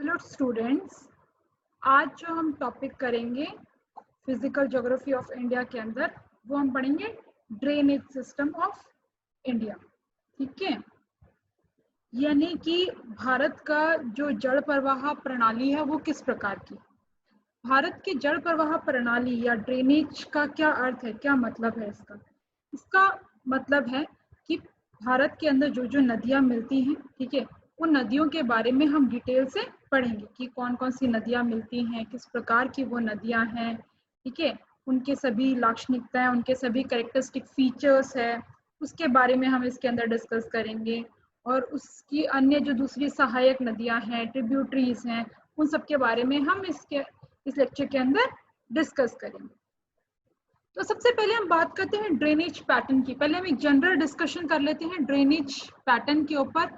Hello students, आज जो हम टॉपिक करेंगे फिजिकल ज्योग्राफी ऑफ इंडिया के अंदर वो हम पढ़ेंगे ड्रेनेज सिस्टम ऑफ इंडिया। ठीक है, यानी कि भारत का जो जल प्रवाह प्रणाली है वो किस प्रकार की। भारत की जल प्रवाह प्रणाली या ड्रेनेज का क्या अर्थ है, क्या मतलब है इसका। इसका मतलब है कि भारत के अंदर जो जो नदियां मिलती हैं, ठीक है, उन नदियों के बारे में हम डिटेल से पढ़ेंगे कि कौन कौन सी नदियां मिलती हैं, किस प्रकार की वो नदियां हैं, ठीक है, उनके सभी लाक्षणिकताएं, उनके सभी कैरेक्टरिस्टिक फीचर्स है, उसके बारे में हम इसके अंदर डिस्कस करेंगे। और उसकी अन्य जो दूसरी सहायक नदियां हैं, ट्रिब्यूटरीज हैं, उन सब के बारे में हम इस लेक्चर के अंदर डिस्कस करेंगे। तो सबसे पहले हम बात करते हैं ड्रेनेज पैटर्न की। पहले हम एक जनरल डिस्कशन कर लेते हैं ड्रेनेज पैटर्न के ऊपर।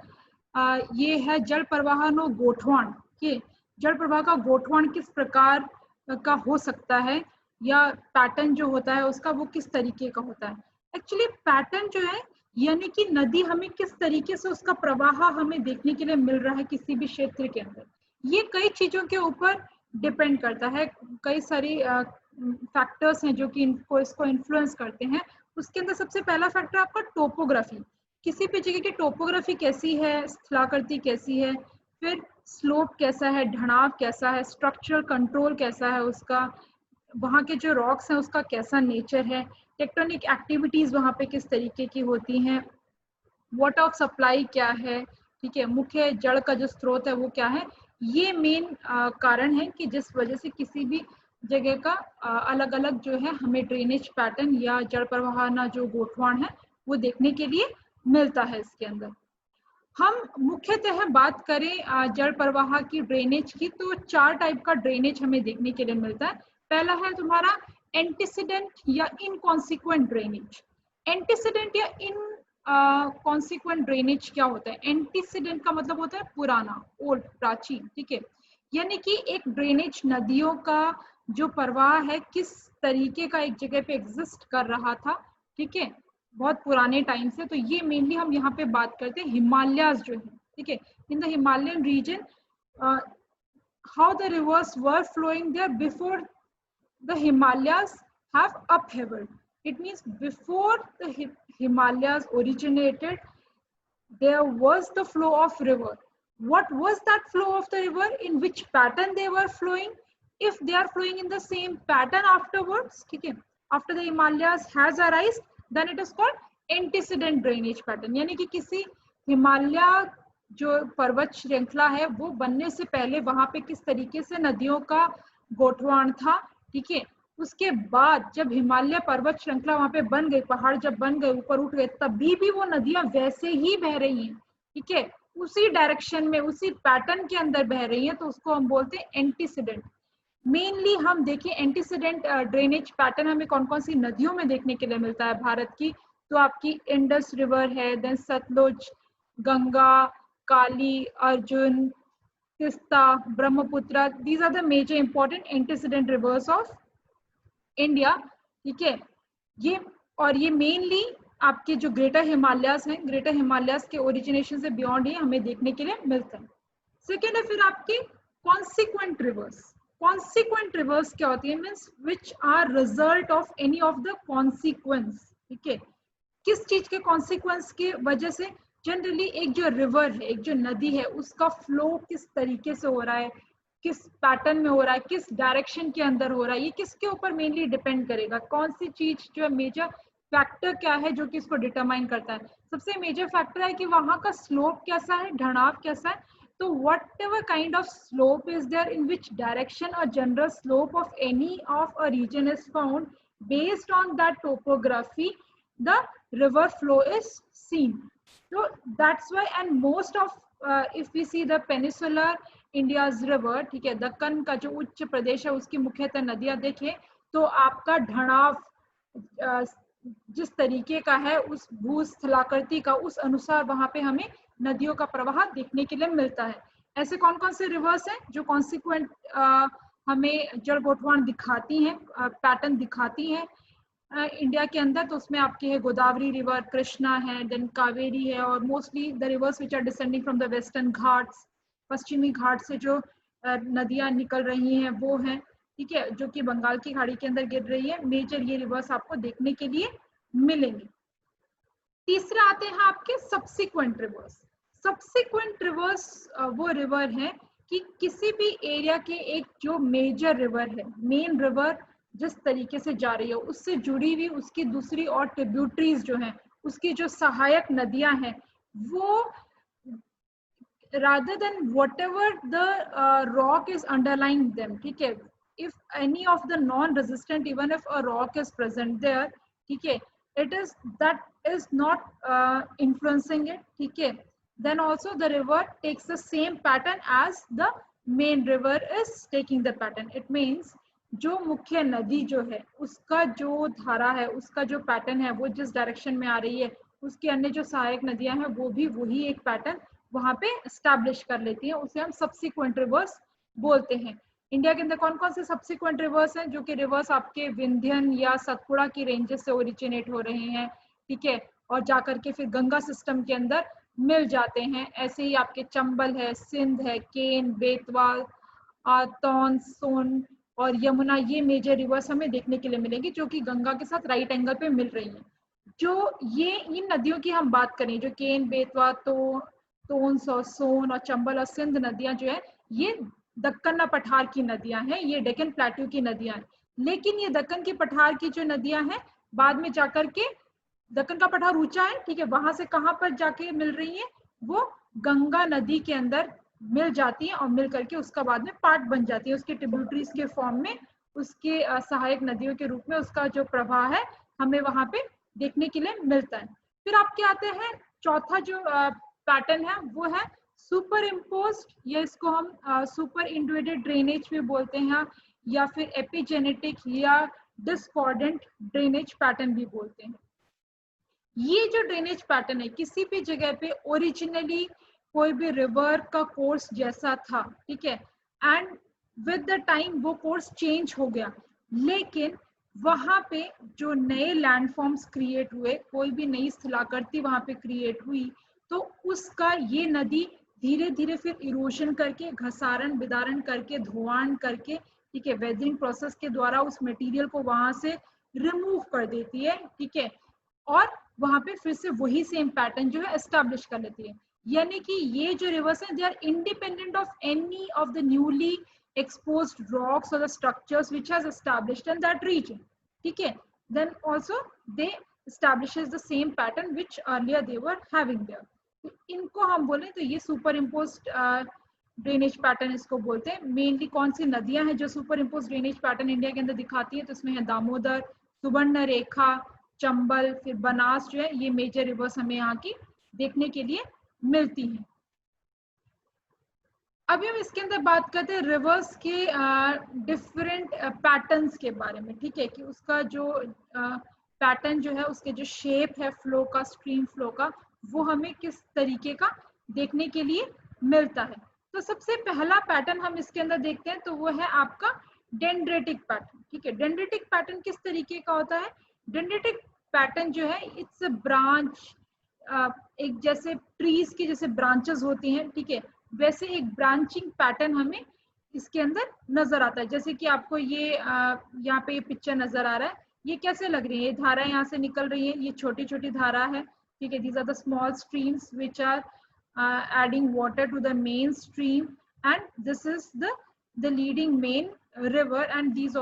ये है जल प्रवाह नो गोठवण के जल प्रवाह का गोठवण किस प्रकार का हो सकता है, या पैटर्न जो होता है उसका वो किस तरीके का होता है। एक्चुअली पैटर्न जो है यानी कि नदी हमें किस तरीके से उसका प्रवाह हमें देखने के लिए मिल रहा है किसी भी क्षेत्र के अंदर, ये कई चीजों के ऊपर डिपेंड करता है। कई सारी फैक्टर्स हैं जो कि इसको इन्फ्लुएंस करते हैं। उसके अंदर सबसे पहला फैक्टर आपका टोपोग्राफी, किसी भी जगह की टोपोग्राफी कैसी है, स्थलाकृति कैसी है, फिर स्लोप कैसा है, ढलाव कैसा है, स्ट्रक्चरल कंट्रोल कैसा है उसका, वहाँ के जो रॉक्स हैं उसका कैसा नेचर है, टेक्टोनिक एक्टिविटीज वहाँ पे किस तरीके की होती हैं, वाटर ऑफ सप्लाई क्या है, ठीक है, मुख्य जल का जो स्रोत है वो क्या है। ये मेन कारण है कि जिस वजह से किसी भी जगह का अलग अलग जो है हमें ड्रेनेज पैटर्न या जल प्रवाह जो गोठवण है वो देखने के लिए मिलता है। इसके अंदर हम मुख्यतः बात करें जल प्रवाह की ड्रेनेज की, तो 4 टाइप का ड्रेनेज हमें देखने के लिए मिलता है। पहला है तुम्हारा एंटीसीडेंट या इनकॉन्सिक्वेंट ड्रेनेज। एंटीसीडेंट या कॉन्सिक्वेंट ड्रेनेज क्या होता है। एंटीसीडेंट का मतलब होता है पुराना, ओल्ड, प्राचीन, ठीक है, यानी कि एक ड्रेनेज नदियों का जो प्रवाह है किस तरीके का एक जगह पे एग्जिस्ट कर रहा था, ठीक है, बहुत पुराने टाइम से। तो ये मेनली हम यहाँ पे बात करते हैं हिमालयाज जो है, ठीक है, in the Himalayan region how the rivers were flowing there before the Himalayas have upheaval. It means before the Himalayas originated, there was the flow of river. What was that flow of the river, in which pattern they were flowing, if they are flowing in the same pattern afterwards, ठीक है, after the Himalayas has arisen, then it is called antecedent drainage pattern। यानी कि किसी हिमालय जो पर्वत श्रृंखला है वो बनने से पहले वहां पे किस तरीके से नदियों का गोठवण था, ठीक है, उसके बाद जब हिमालय पर्वत श्रृंखला वहां पे बन गई, पहाड़ जब बन गए, ऊपर उठ गए, तभी भी वो नदियां वैसे ही बह रही हैं, ठीक है, उसी डायरेक्शन में, उसी पैटर्न के अंदर बह रही हैं, तो उसको हम बोलते हैं एंटीसीडेंट। मेनली हम देखें एंटीसीडेंट ड्रेनेज पैटर्न हमें कौन कौन सी नदियों में देखने के लिए मिलता है भारत की, तो आपकी इंडस रिवर है, then Sutlej, Ganga, Kali, Arjun, Teesta, Brahmaputra, these are the major important antecedent rivers of India, ठीक है। ये और ये मेनली आपके जो ग्रेटर हिमालयास हैं, ग्रेटर हिमालयास के ओरिजिनेशन से बियॉन्ड ही हमें देखने के लिए मिलता है। सेकेंड है फिर आपके कॉन्सिक्वेंट रिवर्स। कॉन्सिक्वेंट रिवर्स क्या होती है, means which are result of any of the consequence, ठीक है, किस चीज के कॉन्सिक्वेंस की वजह से। जनरली एक जो रिवर है, एक जो नदी है, उसका फ्लो किस तरीके से हो रहा है, किस पैटर्न में हो रहा है, किस डायरेक्शन के अंदर हो रहा है, ये किसके ऊपर मेनली डिपेंड करेगा, कौन सी चीज जो मेजर फैक्टर क्या है जो कि इसको डिटरमाइन करता है। सबसे मेजर फैक्टर है कि वहां का स्लोप कैसा है, ढलाव कैसा है। तो whatever kind of slope is there, in which direction a general slope of any of a region is found, based on that topography the river flow is seen. So that's why, and most of if we see the peninsular India's river, ठीक है, दक्कन का जो उच्च प्रदेश है उसकी मुख्यतः नदियां देखें तो आपका ढलाव जिस तरीके का है, उस भूस्थलाकृति का, उस अनुसार वहां पे हमें नदियों का प्रवाह देखने के लिए मिलता है। ऐसे कौन कौन से रिवर्स हैं जो कॉन्सिक्वेंट हमें जल गोठवण दिखाती हैं, पैटर्न दिखाती हैं इंडिया के अंदर, तो उसमें आपके है गोदावरी रिवर, कृष्णा है, देन कावेरी है, और mostly the rivers which are descending from the Western Ghats, पश्चिमी घाट से जो नदियां निकल रही हैं वो हैं, ठीक है, जो कि बंगाल की खाड़ी के अंदर गिर रही है। मेजर ये रिवर्स आपको देखने के लिए मिलेंगे। तीसरे आते हैं आपके सब्सिक्वेंट रिवर्स। सब्सिक्वेंट रिवर्स वो रिवर है कि किसी भी एरिया के एक जो मेजर रिवर है, मेन रिवर जिस तरीके से जा रही है उससे जुड़ी हुई उसकी दूसरी और ट्रिब्यूटरीज जो हैं, उसकी जो सहायक नदियां हैं, वो rather than whatever the rock is underlying them, ठीक है, if any of the non-resistant, even if a rock is present there, ठीक है, it is that is not influencing it, ठीक है, then also the river takes the same pattern as the main river is taking the pattern. It means जो मुख्य नदी जो है उसका जो धारा है, उसका जो पैटर्न है, वो जिस डायरेक्शन में आ रही है, उसके अन्य जो सहायक नदियां हैं वो भी वही एक पैटर्न वहां पे एस्टैब्लिश कर लेती है, उसे हम सब्सिक्वेंट रिवर्स बोलते हैं। इंडिया के अंदर कौन कौन से सब्सिक्वेंट रिवर्स हैं? जो कि रिवर्स आपके विंध्यन या सतपुड़ा की रेंजेस से ओरिजिनेट हो रहे हैं, ठीक है, और जाकर के फिर गंगा सिस्टम के अंदर मिल जाते हैं। ऐसे ही आपके चंबल है, सिंध है, केन, बेतवा, तौन, सोन और यमुना, ये मेजर रिवर्स हमें देखने के लिए मिलेंगे जो कि गंगा के साथ राइट एंगल पे मिल रही हैं। जो ये इन नदियों की हम बात करें, जो केन, बेतवा, तोन्स और सोन और चंबल और सिंध नदियां जो है, ये दक्कन पठार की नदियां हैं, ये डेक्कन प्लेट्यू की नदियां हैं। लेकिन ये दक्कन की पठार की जो नदियां हैं, बाद में जाकर के दक्कन का पठार ऊंचा है, ठीक है, वहां से कहां पर जाके मिल रही है, वो गंगा नदी के अंदर मिल जाती है और मिल करके उसका बाद में पार्ट बन जाती है, उसके ट्रिब्यूटरीज के फॉर्म में, उसके सहायक नदियों के रूप में उसका जो प्रवाह है हमें वहां पे देखने के लिए मिलता है। फिर आपके आते हैं चौथा जो पैटर्न है, वो है सुपर इम्पोज्ड, या इसको हम सुपर इंडिविडेड ड्रेनेज भी बोलते हैं, या फिर एपिजेनेटिक या डिस्कॉर्डेंट ड्रेनेज पैटर्न भी बोलते हैं। ये जो ड्रेनेज पैटर्न है, किसी भी जगह पे ओरिजिनली कोई भी रिवर का कोर्स जैसा था, ठीक है, एंड विद द टाइम वो कोर्स चेंज हो गया, लेकिन वहां पे जो नए लैंडफॉर्म्स क्रिएट हुए, कोई भी नई स्थलाकृति वहां पे क्रिएट हुई, तो उसका ये नदी धीरे धीरे फिर इरोशन करके, घसारण विदारण करके, धोवाण करके, ठीक है, वेदरिंग प्रोसेस के द्वारा उस मटेरियल को वहां से रिमूव कर देती है, ठीक है, और वहां पे फिर से वही सेम पैटर्न जो है एस्टैब्लिश कर लेती है। यानी कि ये जो रिवर्स है, they are independent of any of the newly exposed rocks or the structures which has established in that region, ठीक है, then also they establishes the same pattern which earlier they were having there. तो इनको हम बोले तो ये super imposed drainage pattern इसको बोलते हैं। मेनली कौन सी नदियां हैं जो super imposed drainage pattern India के अंदर दिखाती है? तो इसमें है दामोदर, सुवर्ण रेखा, चंबल, फिर बनास जो है, ये मेजर रिवर्स हमें यहाँ की देखने के लिए मिलती हैं। अभी हम इसके अंदर बात करते हैं रिवर्स के डिफरेंट पैटर्न्स के बारे में, ठीक है, कि उसका जो पैटर्न जो है, उसके जो शेप है फ्लो का, स्ट्रीम फ्लो का, वो हमें किस तरीके का देखने के लिए मिलता है। तो सबसे पहला पैटर्न हम इसके अंदर देखते हैं, तो वो है आपका डेंड्रेटिक पैटर्न, ठीक है। डेंड्रेटिक पैटर्न किस तरीके का होता है? डेंड्रेटिक पैटर्न जो है, इट्स अ ब्रांच, एक जैसे ट्रीज की जैसे ब्रांचेस होती हैं, ठीक है, वैसे एक ब्रांचिंग पैटर्न हमें इसके अंदर नजर आता है। जैसे कि आपको ये यहाँ पे ये पिक्चर नजर आ रहा है, ये कैसे लग रही है? ये धारा यहाँ से निकल रही है, ये छोटी छोटी धारा है, ठीक है, these are the small streams which are adding water to the main stream, and this is the leading main river, and these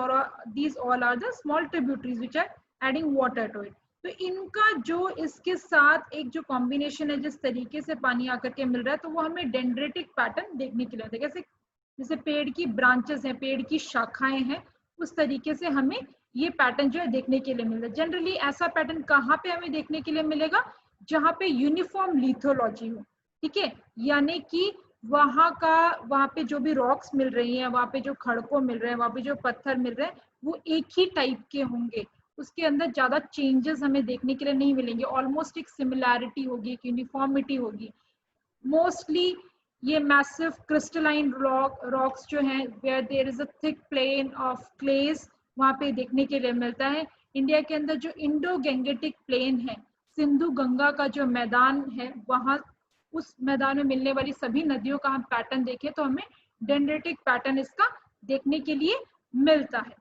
all are the small tributaries which are adding water to it. तो इनका जो इसके साथ एक जो combination है, जिस तरीके से पानी आकर के मिल रहा है, तो वो हमें डेंड्रेटिक पैटर्न देखने के लिए होता है। कैसे? जैसे पेड़ की ब्रांचेस हैं, पेड़ की शाखाएं हैं, उस तरीके से हमें ये पैटर्न जो है देखने के लिए मिल रहा है। जनरली ऐसा पैटर्न कहाँ पे हमें देखने के लिए मिलेगा? जहाँ पे यूनिफॉर्म लिथोलॉजी हो, ठीक है, यानी कि वहाँ पे जो भी रॉक्स मिल रही हैं, वहाँ पे जो खड़कों मिल रहे हैं, वहाँ पे जो पत्थर मिल रहे हैं, वो एक ही टाइप के होंगे, उसके अंदर ज्यादा चेंजेस हमें देखने के लिए नहीं मिलेंगे, ऑलमोस्ट एक सिमिलैरिटी होगी, एक यूनिफॉर्मिटी होगी। मोस्टली ये मैसिव क्रिस्टलाइन रॉक्स जो हैं, where there is a thick plane of clays, वहाँ पे देखने के लिए मिलता है। इंडिया के अंदर जो इंडो गैंगेटिक प्लेन है, सिंधु गंगा का जो मैदान है, वहाँ उस मैदान में मिलने वाली सभी नदियों का हम पैटर्न देखें तो हमें डेंड्रेटिक पैटर्न इसका देखने के लिए मिलता है।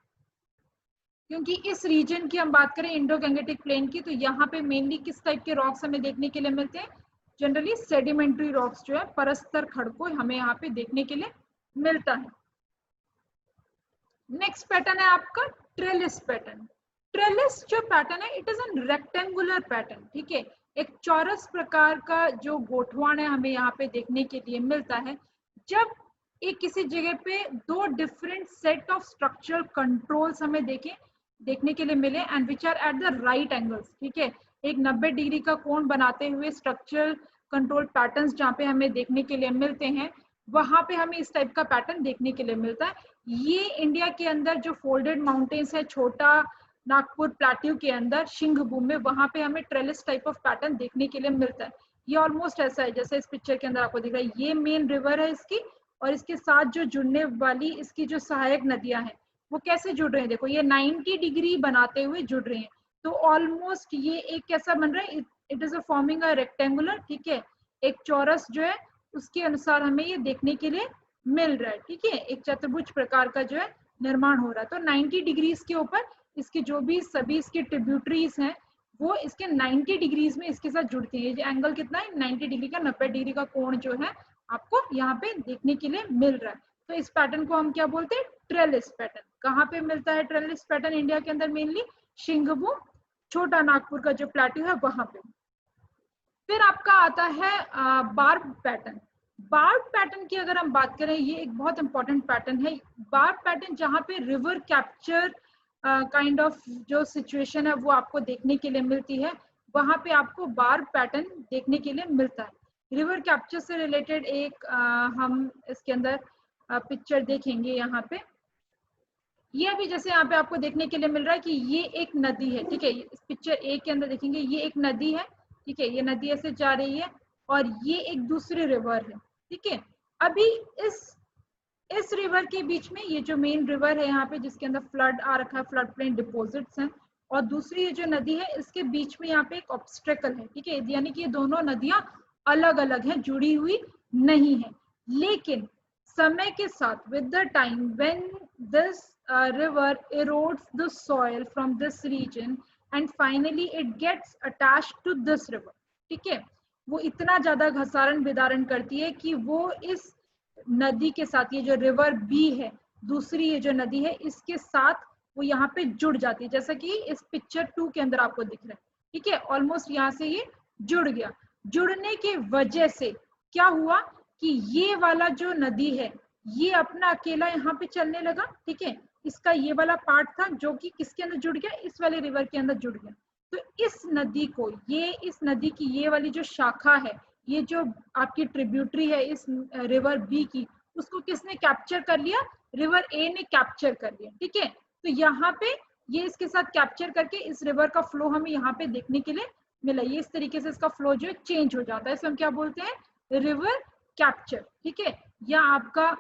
क्योंकि इस रीजन की हम बात करें इंडो गैंगेटिक प्लेन की, तो यहाँ पे मेनली किस टाइप के रॉक्स हमें देखने के लिए मिलते हैं? जनरली सेडिमेंट्री रॉक्स जो है, परस्तर खड़कों हमें यहाँ पे देखने के लिए मिलता है। नेक्स्ट पैटर्न है आपका ट्रेलिस पैटर्न। ट्रेलिस जो पैटर्न है it is an rectangular pattern, ठीक है, एक चौरस प्रकार का जो गोठवाण है हमें यहाँ पे देखने के लिए मिलता है। जब एक किसी जगह पे दो different set of structural controls हमें देखने के लिए मिले and which are at the right angles, ठीक है, एक 90 डिग्री का कोण बनाते हुए स्ट्रक्चरल कंट्रोल पैटर्न्स जहाँ पे हमें देखने के लिए मिलते हैं, वहां पे हमें इस टाइप का पैटर्न देखने के लिए मिलता है। ये इंडिया के अंदर जो फोल्डेड माउंटेन्स है, छोटा नागपुर प्लेट्यू के अंदर सिंहभूम में, वहां पे हमें ट्रेलिस टाइप ऑफ पैटर्न देखने के लिए मिलता है। ये ऑलमोस्ट ऐसा है जैसे इस पिक्चर के अंदर आपको दिख रहा है, ये मेन रिवर है इसकी, और इसके साथ जो जुड़ने वाली इसकी जो सहायक नदियां हैं वो कैसे जुड़ रहे हैं, देखो ये 90 डिग्री बनाते हुए जुड़ रहे हैं। तो ऑलमोस्ट ये एक कैसा बन रहा है, it is a forming a rectangular, ठीक है, एक चौरस जो है उसके अनुसार हमें ये देखने के लिए मिल रहा है, ठीक है, एक चतुर्भुज प्रकार का जो है निर्माण हो रहा है। तो 90 डिग्रीज के ऊपर इसके जो भी सभी इसके ट्रिब्यूटरीज हैं वो इसके 90 डिग्रीज में इसके साथ जुड़ती है। ये एंगल कितना है, 90 डिग्री का, 90 डिग्री का कोण जो है आपको यहाँ पे देखने के लिए मिल रहा है। तो इस पैटर्न को हम क्या बोलते हैं, ट्रेलिस पैटर्न। कहाँ पे मिलता है ट्रेलिस पैटर्न इंडिया के अंदर? मेनली सिंहभूम, छोटा नागपुर का जो प्लेट्यू है वहां पे। फिर आपका आता है बार्ब पैटर्न। बार्ब पैटर्न की अगर हम बात करें, ये एक बहुत इंपॉर्टेंट पैटर्न है। बार्ब पैटर्न जहाँ पे रिवर कैप्चर काइंड ऑफ जो सिचुएशन है वो आपको देखने के लिए मिलती है, वहां पे आपको बार्ब पैटर्न देखने के लिए मिलता है। रिवर कैप्चर से रिलेटेड एक हम इसके अंदर पिक्चर देखेंगे यहाँ पे। ये अभी जैसे यहाँ पे आपको देखने के लिए मिल रहा है कि ये एक नदी है, ठीक है, इस पिक्चर ए के अंदर देखेंगे ये एक नदी है, ठीक है, ये नदी ऐसे जा रही है और ये एक दूसरी रिवर है, ठीक है। अभी इस रिवर के बीच में ये जो मेन रिवर है यहाँ पे जिसके अंदर फ्लड आ रखा है, फ्लड प्लेन डिपॉजिट्स हैं, और दूसरी ये जो नदी है इसके बीच में यहाँ पे एक ऑब्स्टेकल है, ठीक है, यानी कि ये दोनों नदियां अलग अलग हैं, जुड़ी हुई नहीं है। लेकिन समय के साथ with the time when this river erodes the soil from this region and finally it gets attached to this river, ठीक है, वो इतना ज्यादा घसारण विदारण करती है कि वो इस नदी के साथ, ये जो रिवर बी है, दूसरी ये जो नदी है, इसके साथ वो यहाँ पे जुड़ जाती है, जैसा कि इस पिक्चर 2 के अंदर आपको दिख रहा है, ठीक है, ऑलमोस्ट यहाँ से ये जुड़ गया। जुड़ने के वजह से क्या हुआ कि ये वाला जो नदी है ये अपना अकेला यहाँ पे चलने लगा, ठीक है, इसका ये वाला पार्ट था जो कि किसके अंदर जुड़ गया, इस वाले रिवर के अंदर जुड़ गया। तो इस नदी को, ये इस नदी की ये वाली जो शाखा है, ये जो आपकी ट्रिब्यूटरी है इस रिवर बी की, उसको किसने कैप्चर कर लिया, रिवर ए ने कैप्चर कर लिया, ठीक है। तो यहाँ पे ये इसके साथ कैप्चर करके इस रिवर का फ्लो हमें यहाँ पे देखने के लिए मिला। ये इस तरीके से इसका फ्लो जो है चेंज हो जाता है, इसे हम क्या बोलते हैं, रिवर कैप्चर, ठीक है। या आपका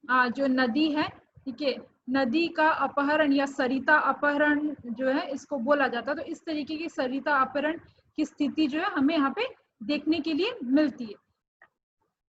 जो नदी है, ठीक है, नदी का अपहरण या सरिता अपहरण जो है इसको बोला जाता है। तो इस तरीके की सरिता अपहरण की स्थिति जो है हमें यहाँ पे देखने के लिए मिलती है।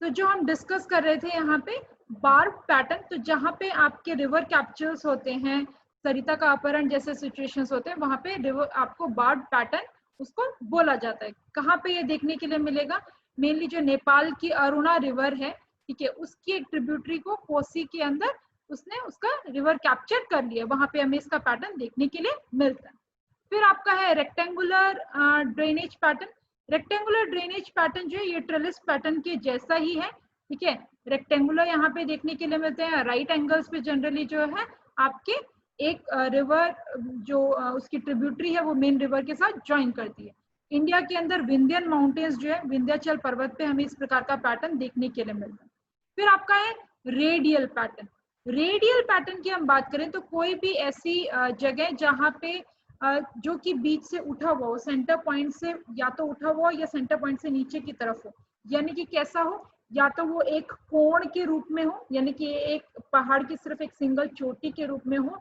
तो जो हम डिस्कस कर रहे थे यहाँ पे बार्ब पैटर्न, तो जहाँ पे आपके रिवर कैप्चर्स होते हैं, सरिता का अपहरण जैसे सिचुएशंस होते हैं, वहां पे रिवर आपको बार्ब पैटर्न उसको बोला जाता है। कहाँ पे ये देखने के लिए मिलेगा, मेनली जो नेपाल की अरुणा रिवर है, ठीक है, उसकी एक ट्रिब्यूटरी को कोसी के अंदर उसने उसका रिवर कैप्चर कर लिया, वहां पे हमें इसका पैटर्न देखने के लिए मिलता है। फिर आपका है rectangular drainage pattern. Rectangular drainage pattern जो है ये ट्रेलिस पैटर्न के जैसा ही है, ठीक है, रेक्टेंगुलर यहाँ पे देखने के लिए मिलते हैं, राइट एंगल्स पे जनरली जो है आपके एक रिवर जो उसकी ट्रिब्यूटरी है वो मेन रिवर के साथ ज्वाइन करती है। इंडिया के अंदर विंध्यन माउंटेन्स जो है, विंध्याचल पर्वत पे हमें इस प्रकार का पैटर्न देखने के लिए मिलता है। फिर आपका है रेडियल पैटर्न। रेडियल पैटर्न की हम बात करें तो कोई भी ऐसी जगह जहाँ पे जो कि बीच से उठा हुआ हो, सेंटर पॉइंट से या तो उठा हुआ या सेंटर पॉइंट से नीचे की तरफ हो, यानी कि कैसा हो, या तो वो एक कोण के रूप में हो, यानी कि एक पहाड़ की सिर्फ एक सिंगल चोटी के रूप में हो,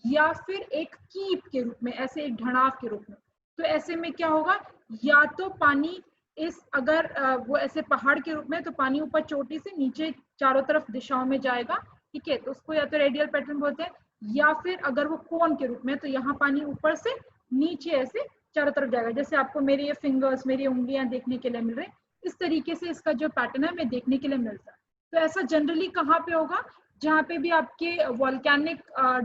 या फिर एक कीप के रूप में, ऐसे एक ढलाव के रूप में। तो ऐसे में क्या होगा, या तो पानी इस अगर वो ऐसे पहाड़ के रूप में, तो पानी ऊपर चोटी से नीचे चारों तरफ दिशाओं में जाएगा, ठीक है, तो उसको या तो रेडियल पैटर्न बोलते हैं, या फिर अगर वो कोन के रूप में, तो यहाँ पानी ऊपर से नीचे ऐसे चारों तरफ जाएगा। जैसे आपको मेरे ये फिंगर्स, मेरी उंगलियां देखने के लिए मिल रहे हैं, इस तरीके से इसका जो पैटर्न है हमें देखने के लिए मिलता है। तो ऐसा जनरली कहाँ पे होगा, जहाँ पे भी आपके वॉल्केनिक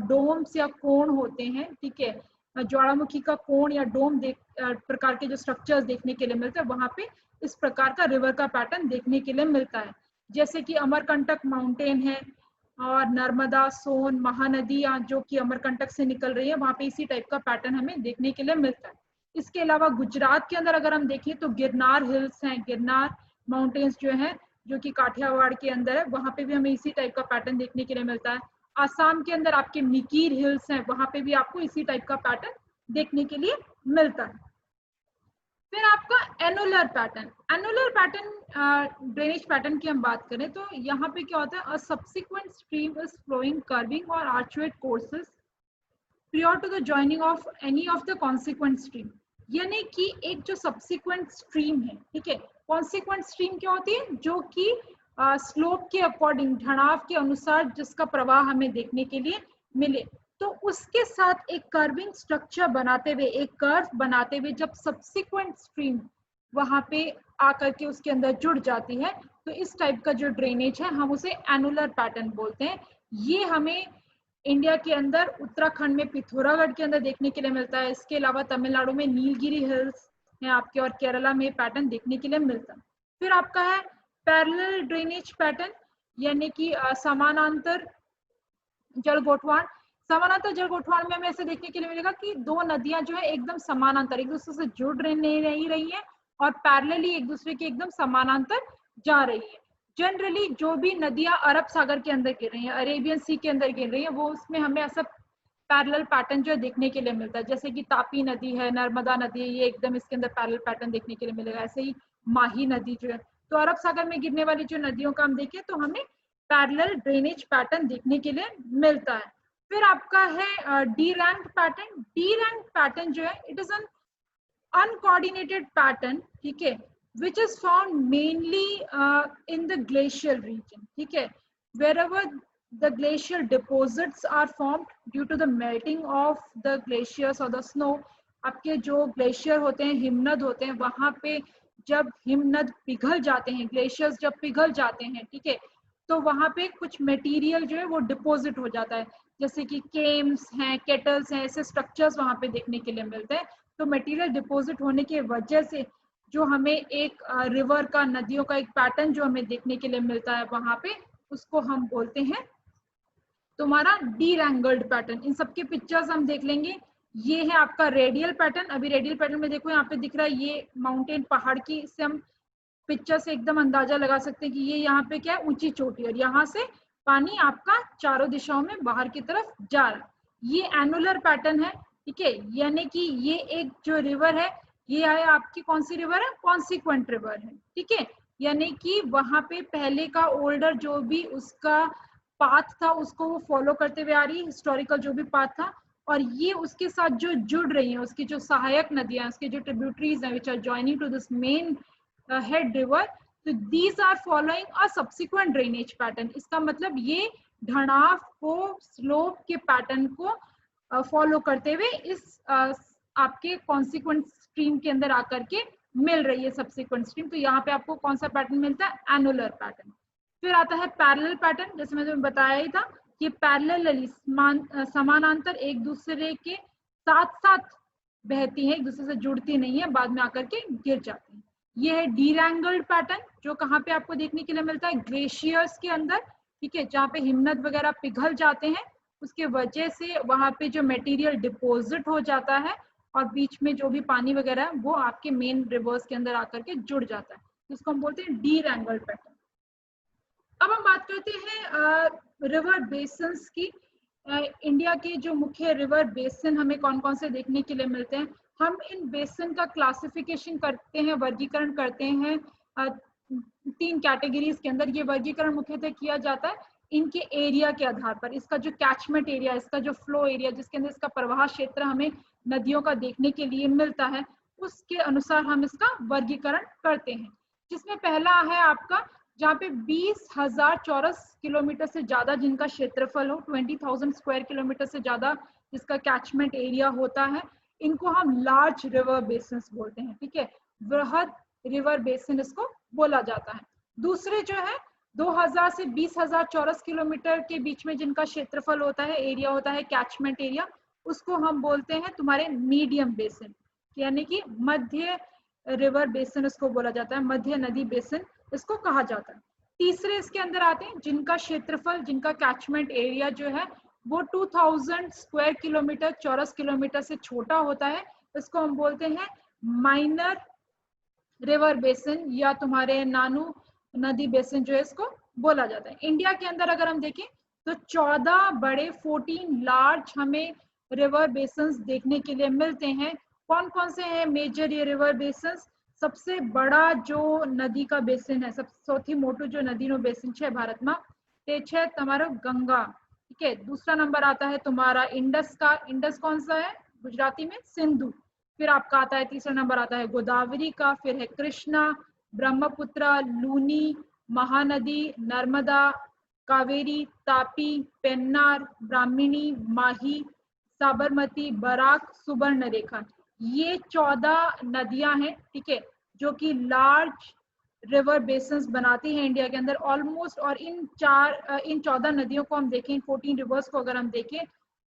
डोम्स या कोण होते हैं, ठीक है, ज्वालामुखी का कोण या डोम प्रकार के जो स्ट्रक्चर्स देखने के लिए मिलते हैं, वहां पे इस प्रकार का रिवर का पैटर्न देखने के लिए मिलता है। जैसे कि अमरकंटक माउंटेन है और नर्मदा, सोन, महानदी जो कि अमरकंटक से निकल रही है, वहां पे इसी टाइप का पैटर्न हमें देखने के लिए मिलता है। इसके अलावा गुजरात के अंदर अगर हम देखें तो गिरनार हिल्स हैं, गिरनार माउंटेन्स जो है, जो कि काठियावाड़ के अंदर है, वहां पे भी हमें इसी टाइप का पैटर्न देखने के लिए मिलता है। आसाम के अंदर आपके मिकीर हिल्स हैं, वहां पे भी आपको इसी टाइप का पैटर्न देखने के लिए मिलता है। फिर आपका annular pattern, annular pattern drainage pattern की हम बात करें तो यहाँ पे क्या होता है, a subsequent stream is flowing curving और arcuate courses prior to the joining of any of the consequent stream। यानी कि एक जो सब्सिक्वेंट स्ट्रीम है, ठीक है, कॉन्सिक्वेंट स्ट्रीम क्या होती है, जो कि स्लोप के अकॉर्डिंग, ढलाव के अनुसार जिसका प्रवाह हमें देखने के लिए मिले, तो उसके साथ एक कर्विंग स्ट्रक्चर बनाते हुए, एक कर्व बनाते हुए जब सब्सिक्वेंट स्ट्रीम वहां पे आकर के उसके अंदर जुड़ जाती है, तो इस टाइप का जो ड्रेनेज है हम उसे एनुलर पैटर्न बोलते हैं। ये हमें इंडिया के अंदर उत्तराखंड में पिथौरागढ़ के अंदर देखने के लिए मिलता है। इसके अलावा तमिलनाडु में नीलगिरी हिल्स है आपके, और केरला में पैटर्न देखने के लिए मिलता है। फिर आपका है पैरेलल ड्रेनेज पैटर्न, यानी कि समानांतर जल गोठवाण। समानांतर जल गोठवाण में हमें ऐसे देखने के लिए मिलेगा कि दो नदियां जो है एकदम समानांतर एक दूसरे से जुड़ नहीं रही है, और पैरेलली एक दूसरे के एकदम समानांतर जा रही है। जनरली जो भी नदियां अरब सागर के अंदर गिर रही हैं, अरेबियन सी के अंदर गिर रही हैं, वो उसमें हमें ऐसा पैरेलल पैटर्न जो है देखने के लिए मिलता है। जैसे कि तापी नदी है, नर्मदा नदी है, ये एकदम इसके अंदर पैरेलल पैटर्न देखने के लिए मिलेगा। ऐसे ही माही नदी जो है, तो अरब सागर में गिरने वाली जो नदियों का हम देखें तो हमें पैरेलल ड्रेनेज पैटर्न देखने के लिए मिलता है। फिर आपका है D rank pattern. D rank pattern जो है, it is an uncoordinated pattern, ठीक है, which is found mainly in the glacial region, ठीक है, wherever the glacial deposits are formed due to the melting of the glaciers or the snow। आपके जो glacier होते हैं, हिमनद होते हैं, वहां पे जब हिमनद पिघल जाते हैं, ग्लेशियर्स जब पिघल जाते हैं, ठीक है, तो वहां पे कुछ मटेरियल जो है वो डिपॉजिट हो जाता है, जैसे कि केम्स हैं, केटल्स हैं, ऐसे स्ट्रक्चर्स वहां पे देखने के लिए मिलते हैं। तो मटेरियल डिपॉजिट होने की वजह से जो हमें एक रिवर का, नदियों का एक पैटर्न जो हमें देखने के लिए मिलता है वहां पे, उसको हम बोलते हैं तुम्हारा डीरैंगल्ड पैटर्न। इन सबके पिक्चर्स हम देख लेंगे। ये है आपका रेडियल पैटर्न। अभी रेडियल पैटर्न में देखो यहाँ पे दिख रहा है, ये माउंटेन पहाड़ की, इससे हम पिक्चर से एकदम अंदाजा लगा सकते हैं कि ये यहाँ पे क्या है, ऊंची चोटी, और यहाँ से पानी आपका चारों दिशाओं में बाहर की तरफ जा रहा है। ये एनुलर पैटर्न है, ठीक है, यानी कि ये एक जो रिवर है, ये है आपकी कौन सी रिवर है, कॉन्सिक्वेंट रिवर है, ठीक है, यानी कि वहां पे पहले का ओल्डर जो भी उसका पाथ था उसको वो फॉलो करते हुए आ रही है, हिस्टोरिकल जो भी पाथ था, और ये उसके साथ जो जुड़ रही है, उसकी जो सहायक नदियां, उसके जो ट्रिब्यूटरीज हैं which are joining to this main head river, तो these are following a subsequent drainage pattern. इसका मतलब ये ढलाव को, स्लोप के पैटर्न को फॉलो करते हुए इस आपके कॉन्सिक्वेंट स्ट्रीम के अंदर आकर के मिल रही है सब्सिक्वेंट स्ट्रीम। तो यहाँ पे आपको कौन सा पैटर्न मिलता है, एनुलर पैटर्न। फिर आता है पैरेलल पैटर्न, जैसे मैंने बताया ही था, ये पैरेलली समानांतर एक दूसरे के साथ साथ बहती हैं, एक दूसरे से जुड़ती नहीं है, बाद में आकर के गिर जाती हैं। ये है डीरैंगल्ड पैटर्न, जो कहाँ पे आपको देखने के लिए मिलता है, ग्लेशियर्स के अंदर, ठीक है, जहाँ पे हिमनद वगैरह पिघल जाते हैं, उसके वजह से वहां पे जो मटेरियल डिपॉजिट हो जाता है, और बीच में जो भी पानी वगैरह है वो आपके मेन रिवर्स के अंदर आकर के जुड़ जाता है, जिसको हम बोलते हैं डीरैंगल्ड पैटर्न। अब हम बात करते हैं रिवर बेसिन्स की। इंडिया के जो मुख्य रिवर बेसिन हमें कौन कौन से देखने के लिए मिलते हैं, हम इन बेसिन का क्लासिफिकेशन करते हैं, वर्गीकरण करते हैं 3 कैटेगरीज के अंदर। ये वर्गीकरण मुख्यतः किया जाता है इनके एरिया के आधार पर, इसका जो कैचमेंट एरिया, इसका जो फ्लो एरिया, जिसके अंदर इसका प्रवाह क्षेत्र हमें नदियों का देखने के लिए मिलता है, उसके अनुसार हम इसका वर्गीकरण करते हैं, जिसमें पहला है आपका जहाँ पे 20,000 चौरस किलोमीटर से ज्यादा जिनका क्षेत्रफल हो, 20,000 स्क्वायर किलोमीटर से ज्यादा जिसका कैचमेंट एरिया होता है, इनको हम लार्ज रिवर बेसिन बोलते हैं। ठीक है, वृहद रिवर बेसिन इसको बोला जाता है। दूसरे जो है 2,000 से 20,000 चौरस किलोमीटर के बीच में जिनका क्षेत्रफल होता है, एरिया होता है, कैचमेंट एरिया, उसको हम बोलते हैं तुम्हारे मीडियम बेसिन, यानी कि मध्य रिवर बेसिन इसको बोला जाता है, मध्य नदी बेसिन इसको कहा जाता है। तीसरे इसके अंदर आते हैं जिनका क्षेत्रफल, जिनका कैचमेंट एरिया जो है वो 2,000 स्क्वायर किलोमीटर चौरस किलोमीटर से छोटा होता है, इसको हम बोलते हैं माइनर रिवर बेसिन या तुम्हारे नानू नदी बेसिन जो है इसको बोला जाता है। इंडिया के अंदर अगर हम देखें तो 14 बड़े 14 लार्ज हमें रिवर बेसिन्स देखने के लिए मिलते हैं। कौन कौन से हैं मेजर ये रिवर बेसिन्स? सबसे बड़ा जो नदी का बेसिन है, सब सौथी मोटू जो नदी नो बेसिन है भारत में, ते छे तुम्हारा गंगा। ठीक है, दूसरा नंबर आता है तुम्हारा इंडस का। इंडस कौन सा है? गुजराती में सिंधु। फिर आपका आता है तीसरा नंबर आता है गोदावरी का, फिर है कृष्णा, ब्रह्मपुत्र, लूनी, महानदी, नर्मदा, कावेरी, तापी, पेन्नार, ब्राह्मणी, माही, साबरमती, बराक, सुवर्णरेखा। ये 14 नदियां हैं, ठीक है, जो कि लार्ज रिवर बेसिन्स बनाती हैं इंडिया के अंदर ऑलमोस्ट। और इन 14 नदियों को हम देखें, 14 रिवर्स को अगर हम देखें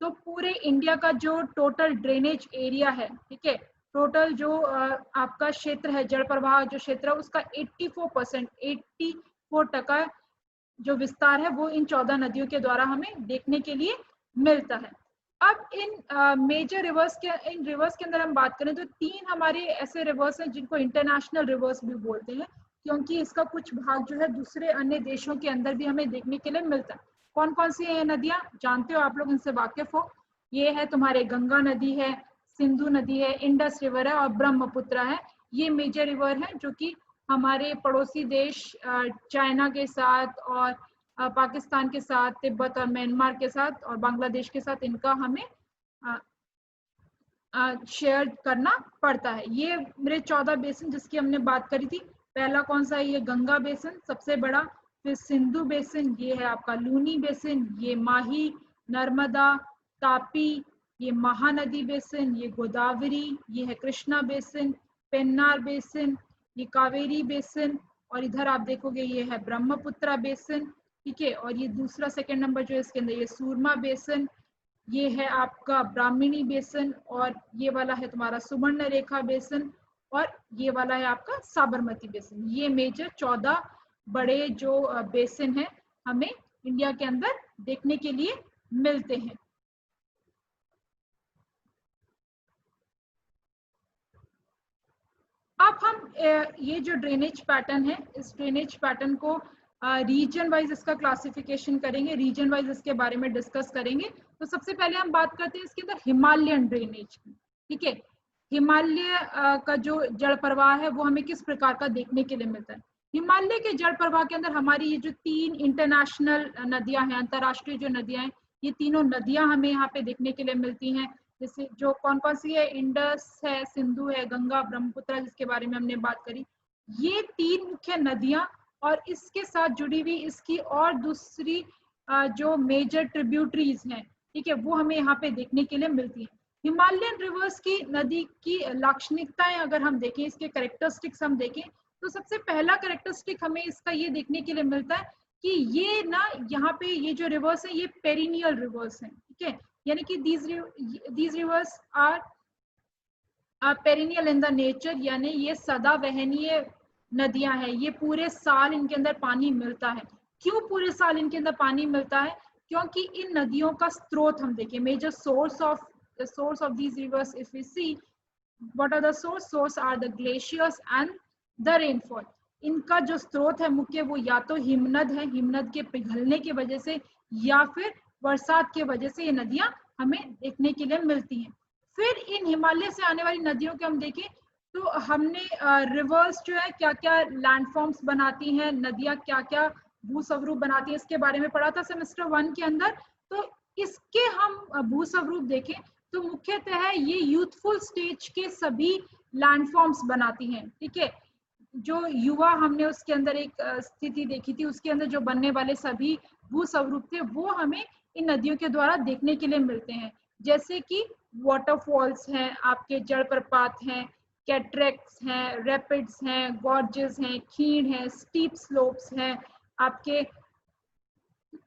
तो पूरे इंडिया का जो टोटल ड्रेनेज एरिया है, ठीक है, टोटल जो आपका क्षेत्र है, जल प्रवाह जो क्षेत्र है, उसका 84% जो विस्तार है वो इन 14 नदियों के द्वारा हमें देखने के लिए मिलता है। अब इन मेजर रिवर्स के अंदर हम बात करें तो 3 हमारे ऐसे रिवर्स हैं जिनको इंटरनेशनल रिवर्स भी बोलते हैं, क्योंकि इसका कुछ भाग जो है दूसरे अन्य देशों के अंदर भी हमें देखने के लिए मिलता है। कौन कौन सी है नदियां? जानते हो आप लोग, इनसे वाकिफ हो। ये है तुम्हारे गंगा नदी है, सिंधु नदी है, इंडस रिवर है और ब्रह्मपुत्र है। ये मेजर रिवर है जो कि हमारे पड़ोसी देश चाइना के साथ और पाकिस्तान के साथ, तिब्बत और म्यांमार के साथ और बांग्लादेश के साथ इनका हमें शेयर करना पड़ता है। ये मेरे 14 बेसिन जिसकी हमने बात करी थी। पहला कौन सा है? ये गंगा बेसिन सबसे बड़ा, फिर सिंधु बेसिन, ये है आपका लूनी बेसिन, ये माही, नर्मदा, तापी, ये महानदी बेसिन, ये गोदावरी, ये है कृष्णा बेसिन, पेन्नार बेसिन, ये कावेरी बेसिन, और इधर आप देखोगे ये है ब्रह्मपुत्र बेसिन। ठीक है, और ये दूसरा सेकंड नंबर जो है इसके अंदर ये सूरमा बेसिन, ये है आपका ब्राह्मणी बेसिन, और ये वाला है तुम्हारा सुवर्णरेखा बेसिन, और ये वाला है आपका साबरमती बेसिन। ये मेजर 14 बड़े जो बेसिन है हमें इंडिया के अंदर देखने के लिए मिलते हैं। अब हम ये जो ड्रेनेज पैटर्न है, इस ड्रेनेज पैटर्न को रीजन वाइज इसका क्लासिफिकेशन करेंगे, रीजन वाइज इसके बारे में डिस्कस करेंगे। तो सबसे पहले हम बात करते हैं इसके अंदर हिमालयन ड्रेनेज की। ठीक है, हिमालय का जो जल प्रवाह है वो हमें किस प्रकार का देखने के लिए मिलता है? हिमालय के जल प्रवाह के अंदर हमारी ये जो 3 इंटरनेशनल नदियां हैं, अंतरराष्ट्रीय जो नदियां हैं, ये तीनों नदियां हमें यहाँ पे देखने के लिए मिलती हैं। जैसे जो कौन कौन सी है? इंडस है, सिंधु है, गंगा, ब्रह्मपुत्र जिसके बारे में हमने बात करी। ये 3 मुख्य नदियां और इसके साथ जुड़ी हुई इसकी और दूसरी जो मेजर ट्रिब्यूटरीज हैं, ठीक है, वो हमें यहाँ पे देखने के लिए मिलती है। हिमालयन रिवर्स की नदी की लाक्षणिकताएं अगर हम देखें, इसके कैरेक्टरिस्टिक्स हम देखें, तो सबसे पहला कैरेक्टरिस्टिक हमें इसका ये देखने के लिए मिलता है कि ये ना यहाँ पे ये जो रिवर्स है ये पेरिनियल रिवर्स हैं। ठीक है, यानी कि these rivers are perennial in the nature, यानी ये सदा वहनीय नदियां हैं। ये पूरे साल इनके अंदर पानी मिलता है। क्यों पूरे साल इनके अंदर पानी मिलता है? क्योंकि इन नदियों का स्रोत हम देखें, major source of these rivers if we see, what are the source are the glaciers and the rainfall. इनका जो स्रोत है मुख्य वो या तो हिमनद है, हिमनद के पिघलने की वजह से, या फिर बरसात की वजह से ये नदियां हमें देखने के लिए मिलती हैं। फिर इन हिमालय से आने वाली नदियों के हम देखें तो हमने रिवर्स जो है क्या क्या लैंडफॉर्म्स बनाती हैं, नदियां क्या क्या भूस्वरूप बनाती हैं, इसके बारे में पढ़ा था सेमेस्टर 1 के अंदर। तो इसके हम भूस्वरूप देखें तो मुख्यतः ये यूथफुल स्टेज के सभी लैंडफॉर्म्स बनाती हैं, ठीक है। जो युवा हमने उसके अंदर एक स्थिति देखी थी, उसके अंदर जो बनने वाले सभी भू स्वरूप थे वो हमें इन नदियों के द्वारा देखने के लिए मिलते हैं, जैसे कि वाटरफॉल्स हैं, आपके जलप्रपात हैं, कैटरेक्ट्स हैं, रैपिड्स हैं, गॉर्जेस हैं, खीण हैं, स्टीप स्लोप्स हैं, आपके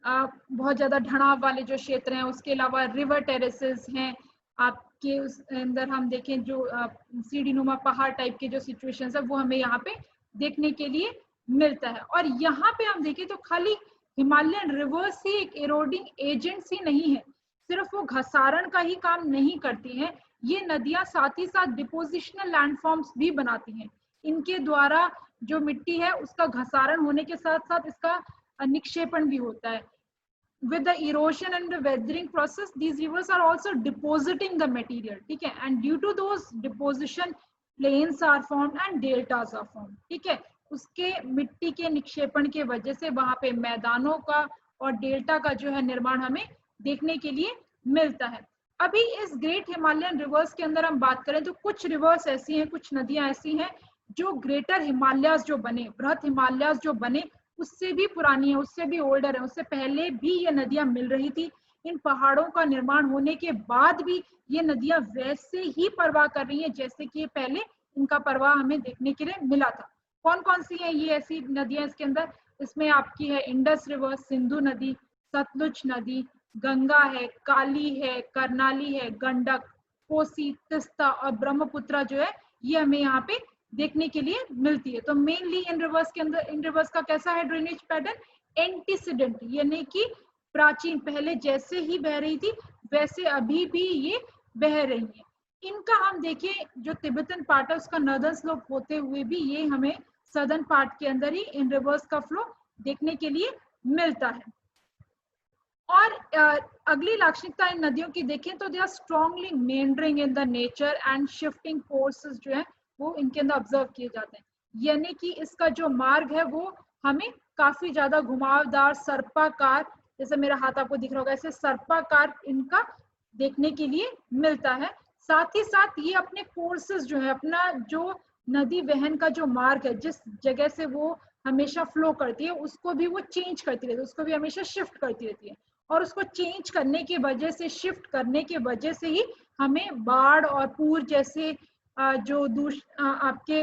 बहुत ज्यादा ढलाव वाले जो क्षेत्र हैं, उसके अलावा रिवर टेरेसेस हैं, आपके उस अंदर हम देखें जो सीढ़ी नुमा पहाड़ टाइप के जो सिचुएशंस है वो हमें यहाँ पे देखने के लिए मिलता है। और यहाँ पे हम देखें तो खाली हिमालयन रिवर्स ही एक एरोडिंग एजेंट्स ही नहीं है, सिर्फ वो घसारण का ही काम नहीं करती हैं, ये नदियां साथ ही साथ डिपोजिशनल लैंडफॉर्म्स भी बनाती हैं। इनके द्वारा जो मिट्टी है उसका घसारण होने के साथ साथ इसका निक्षेपण भी होता है। With the erosion and the weathering process, these rivers are also depositing the material, ठीक है, and due to those deposition, plains are formed and deltas are formed, ठीक है। उसके मिट्टी के निक्षेपण के वजह से वहां पे मैदानों का और डेल्टा का जो है निर्माण हमें देखने के लिए मिलता है। अभी इस ग्रेट हिमालयन रिवर्स के अंदर हम बात करें तो कुछ रिवर्स ऐसी हैं, कुछ नदियां ऐसी हैं जो ग्रेटर हिमालयास जो बने, बृहत हिमालयास जो बने उससे भी पुरानी है, उससे भी ओल्डर है, उससे पहले भी ये नदियां मिल रही थी। इन पहाड़ों का निर्माण होने के बाद भी ये नदियां वैसे ही प्रवाह कर रही हैं जैसे कि पहले इनका प्रवाह हमें देखने के लिए मिला था। कौन कौन सी हैं ये ऐसी नदियां इसके अंदर? इसमें आपकी है इंडस रिवर, सिंधु नदी, सतलुज नदी, गंगा है, काली है, करनाली है, गंडक, कोसी, तीस्ता और ब्रह्मपुत्र जो है ये हमें यहाँ पे देखने के लिए मिलती है। तो मेनली इन रिवर्स के अंदर, इन रिवर्स का कैसा है ड्रेनेज पैटर्न? एंटीसीडेंट, यानी कि प्राचीन, पहले जैसे ही बह रही थी वैसे अभी भी ये बह रही है। इनका हम देखें जो तिब्बतन पार्ट है उसका नॉर्दर्न स्लोप होते हुए भी ये हमें सदर्न पार्ट के अंदर ही इन रिवर्स का फ्लो देखने के लिए मिलता है। और अगली लाक्षणिकता इन नदियों की देखें तो they are strongly meandering in the nature and shifting forces जो है वो इनके अंदर ऑब्जर्व किए जाते हैं, यानी कि इसका जो मार्ग है वो हमें काफी ज्यादा घुमावदार, सर्पाकार, जैसे मेरा हाथ आपको दिख रहा होगा ऐसे सर्पाकार इनका देखने के लिए मिलता है। साथ ही साथ ये अपने कोर्सेस जो है, अपना जो नदी वहन का जो मार्ग है, जिस जगह से वो हमेशा फ्लो करती है उसको भी वो चेंज करती रहती है, उसको भी हमेशा शिफ्ट करती रहती है। और उसको चेंज करने की वजह से, शिफ्ट करने की वजह से ही हमें बाढ़ और पूर जैसे जो आपके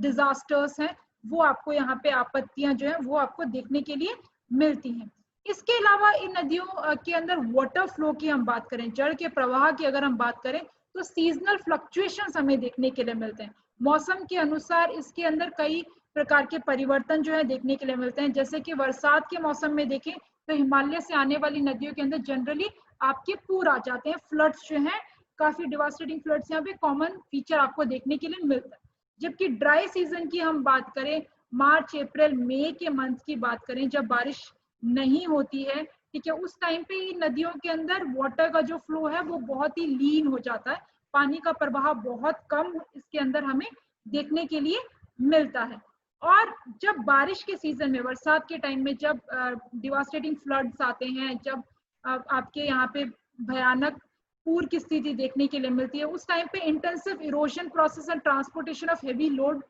डिजास्टर्स हैं वो आपको यहाँ पे आपत्तियां जो है वो आपको देखने के लिए मिलती हैं। इसके अलावा इन नदियों के अंदर वाटर फ्लो की हम बात करें, जल के प्रवाह की अगर हम बात करें तो सीजनल फ्लक्चुएशंस हमें देखने के लिए मिलते हैं। मौसम के अनुसार इसके अंदर कई प्रकार के परिवर्तन जो है देखने के लिए मिलते हैं। जैसे कि बरसात के मौसम में देखें तो हिमालय से आने वाली नदियों के अंदर जनरली आपके पूर आ जाते हैं, फ्लड्स जो है, काफी डिवास्टेटिंग फ्लड्स यहाँ पे कॉमन फीचर आपको देखने के लिए मिलता है। जबकि ड्राई सीजन की हम बात करें, मार्च, अप्रैल, मई के मंथ की बात करें, जब बारिश नहीं होती है, ठीक है, उस टाइम पे नदियों के अंदर वाटर का जो फ्लो है वो बहुत ही लीन हो जाता है, पानी का प्रवाह बहुत कम इसके अंदर हमें देखने के लिए मिलता है। और जब बारिश के सीजन में, बरसात के टाइम में जब डिवास्टेटिंग फ्लड्स आते हैं, जब आपके यहाँ पे भयानक पूर की स्थिति देखने के लिए मिलती है, उस टाइम पे intensive erosion process and transportation of heavy load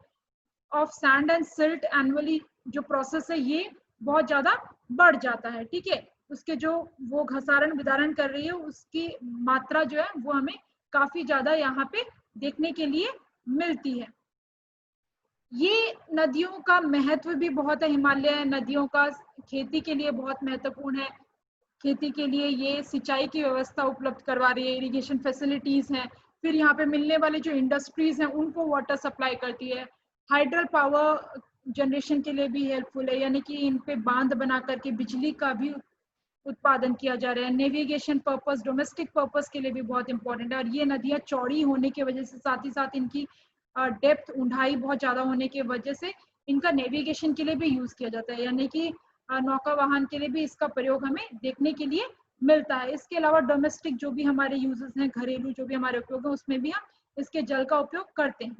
of sand and silt annually जो प्रोसेस है ये बहुत ज्यादा बढ़ जाता है, ठीक है। उसके जो वो घसारण विदारण कर रही है उसकी मात्रा जो है वो हमें काफी ज्यादा यहाँ पे देखने के लिए मिलती है। ये नदियों का महत्व भी बहुत है, हिमालय नदियों का खेती के लिए बहुत महत्वपूर्ण है। खेती के लिए ये सिंचाई की व्यवस्था उपलब्ध करवा रही है, इरिगेशन फैसिलिटीज हैं, फिर यहाँ पे मिलने वाले जो इंडस्ट्रीज हैं उनको वाटर सप्लाई करती है, हाइड्रल पावर जनरेशन के लिए भी हेल्पफुल है, यानी कि इन पे बांध बना करके बिजली का भी उत्पादन किया जा रहा है। नेविगेशन पर्पस, डोमेस्टिक पर्पस के लिए भी बहुत इंपॉर्टेंट है। और ये नदियां चौड़ी होने की वजह से, साथ ही साथ इनकी डेप्थ, ऊंचाई बहुत ज्यादा होने की वजह से इनका नेविगेशन के लिए भी यूज किया जाता है, यानी कि नौका वाहन के लिए भी इसका प्रयोग हमें देखने के लिए मिलता है। इसके अलावा डोमेस्टिक जो भी हमारे यूजेस हैं, घरेलू जो भी हमारे उपयोग है, उसमें भी हम इसके जल का उपयोग करते हैं।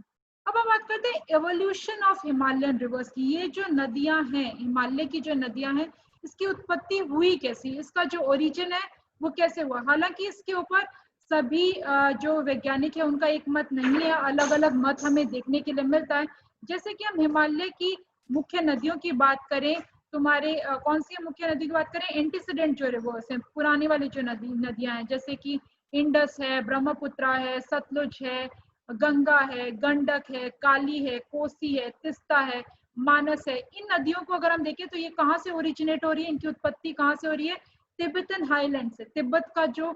अब हम बात करते हैं एवोल्यूशन ऑफ हिमालयन रिवर्स की। ये जो नदियां हैं, हिमालय की जो नदियां हैं, इसकी उत्पत्ति हुई कैसी, इसका जो ओरिजिन है वो कैसे हुआ। हालांकि इसके ऊपर सभी जो वैज्ञानिक है उनका एक मत नहीं है, अलग अलग मत हमें देखने के लिए मिलता है। जैसे कि हम हिमालय की मुख्य नदियों की बात करें, तुम्हारे कौन सी मुख्य नदी की बात करें, एंटीसीडेंट जो रिवर्स है, पुरानी वाली जो नदियां हैं, जैसे कि इंडस है, ब्रह्मपुत्रा है, सतलुज है, गंगा है, गंडक है, काली है, कोसी है, तिस्ता है, मानस है। इन नदियों को अगर हम देखें तो ये कहाँ से ओरिजिनेट हो रही है, इनकी उत्पत्ति कहाँ से हो रही है, तिब्बतन हाईलैंड से। तिब्बत का जो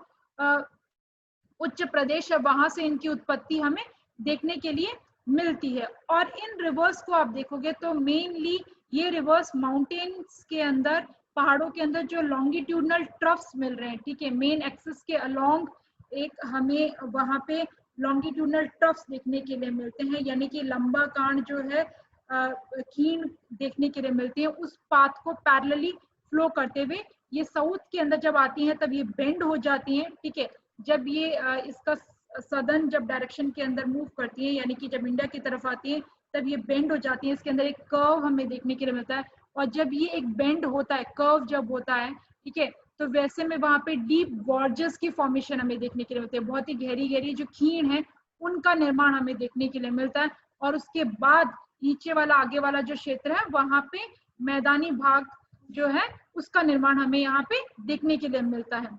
उच्च प्रदेश है वहां से इनकी उत्पत्ति हमें देखने के लिए मिलती है। और इन रिवर्स को आप देखोगे तो मेनली ये रिवर्स माउंटेन्स के अंदर, पहाड़ों के अंदर जो लॉन्गिट्यूडनल ट्रफ्स मिल रहे हैं, ठीक है, मेन एक्सिस के अलोंग एक हमें वहां पे लॉन्गिट्यूडनल ट्रफ्स देखने के लिए मिलते हैं, यानी कि लंबा कांड जो है खीण देखने के लिए मिलती है। उस पाथ को पैरेलली फ्लो करते हुए ये साउथ के अंदर जब आती हैं तब ये बेंड हो जाती हैं, ठीक है। जब ये इसका सदर्न जब डायरेक्शन के अंदर मूव करती है, यानी कि जब इंडिया की तरफ आती है तब ये बेंड हो जाती है, इसके अंदर एक कर्व हमें देखने के लिए मिलता है। और जब ये एक बेंड होता है, कर्व जब होता है, ठीक है, तो वैसे में वहां पे डीप गॉर्जेस की फॉर्मेशन हमें देखने के लिए मिलती है, बहुत ही गहरी गहरी जो खीण है उनका निर्माण हमें देखने के लिए मिलता है। और उसके बाद नीचे वाला, आगे वाला जो क्षेत्र है वहां पे मैदानी भाग जो है उसका निर्माण हमें यहाँ पे देखने के लिए मिलता है।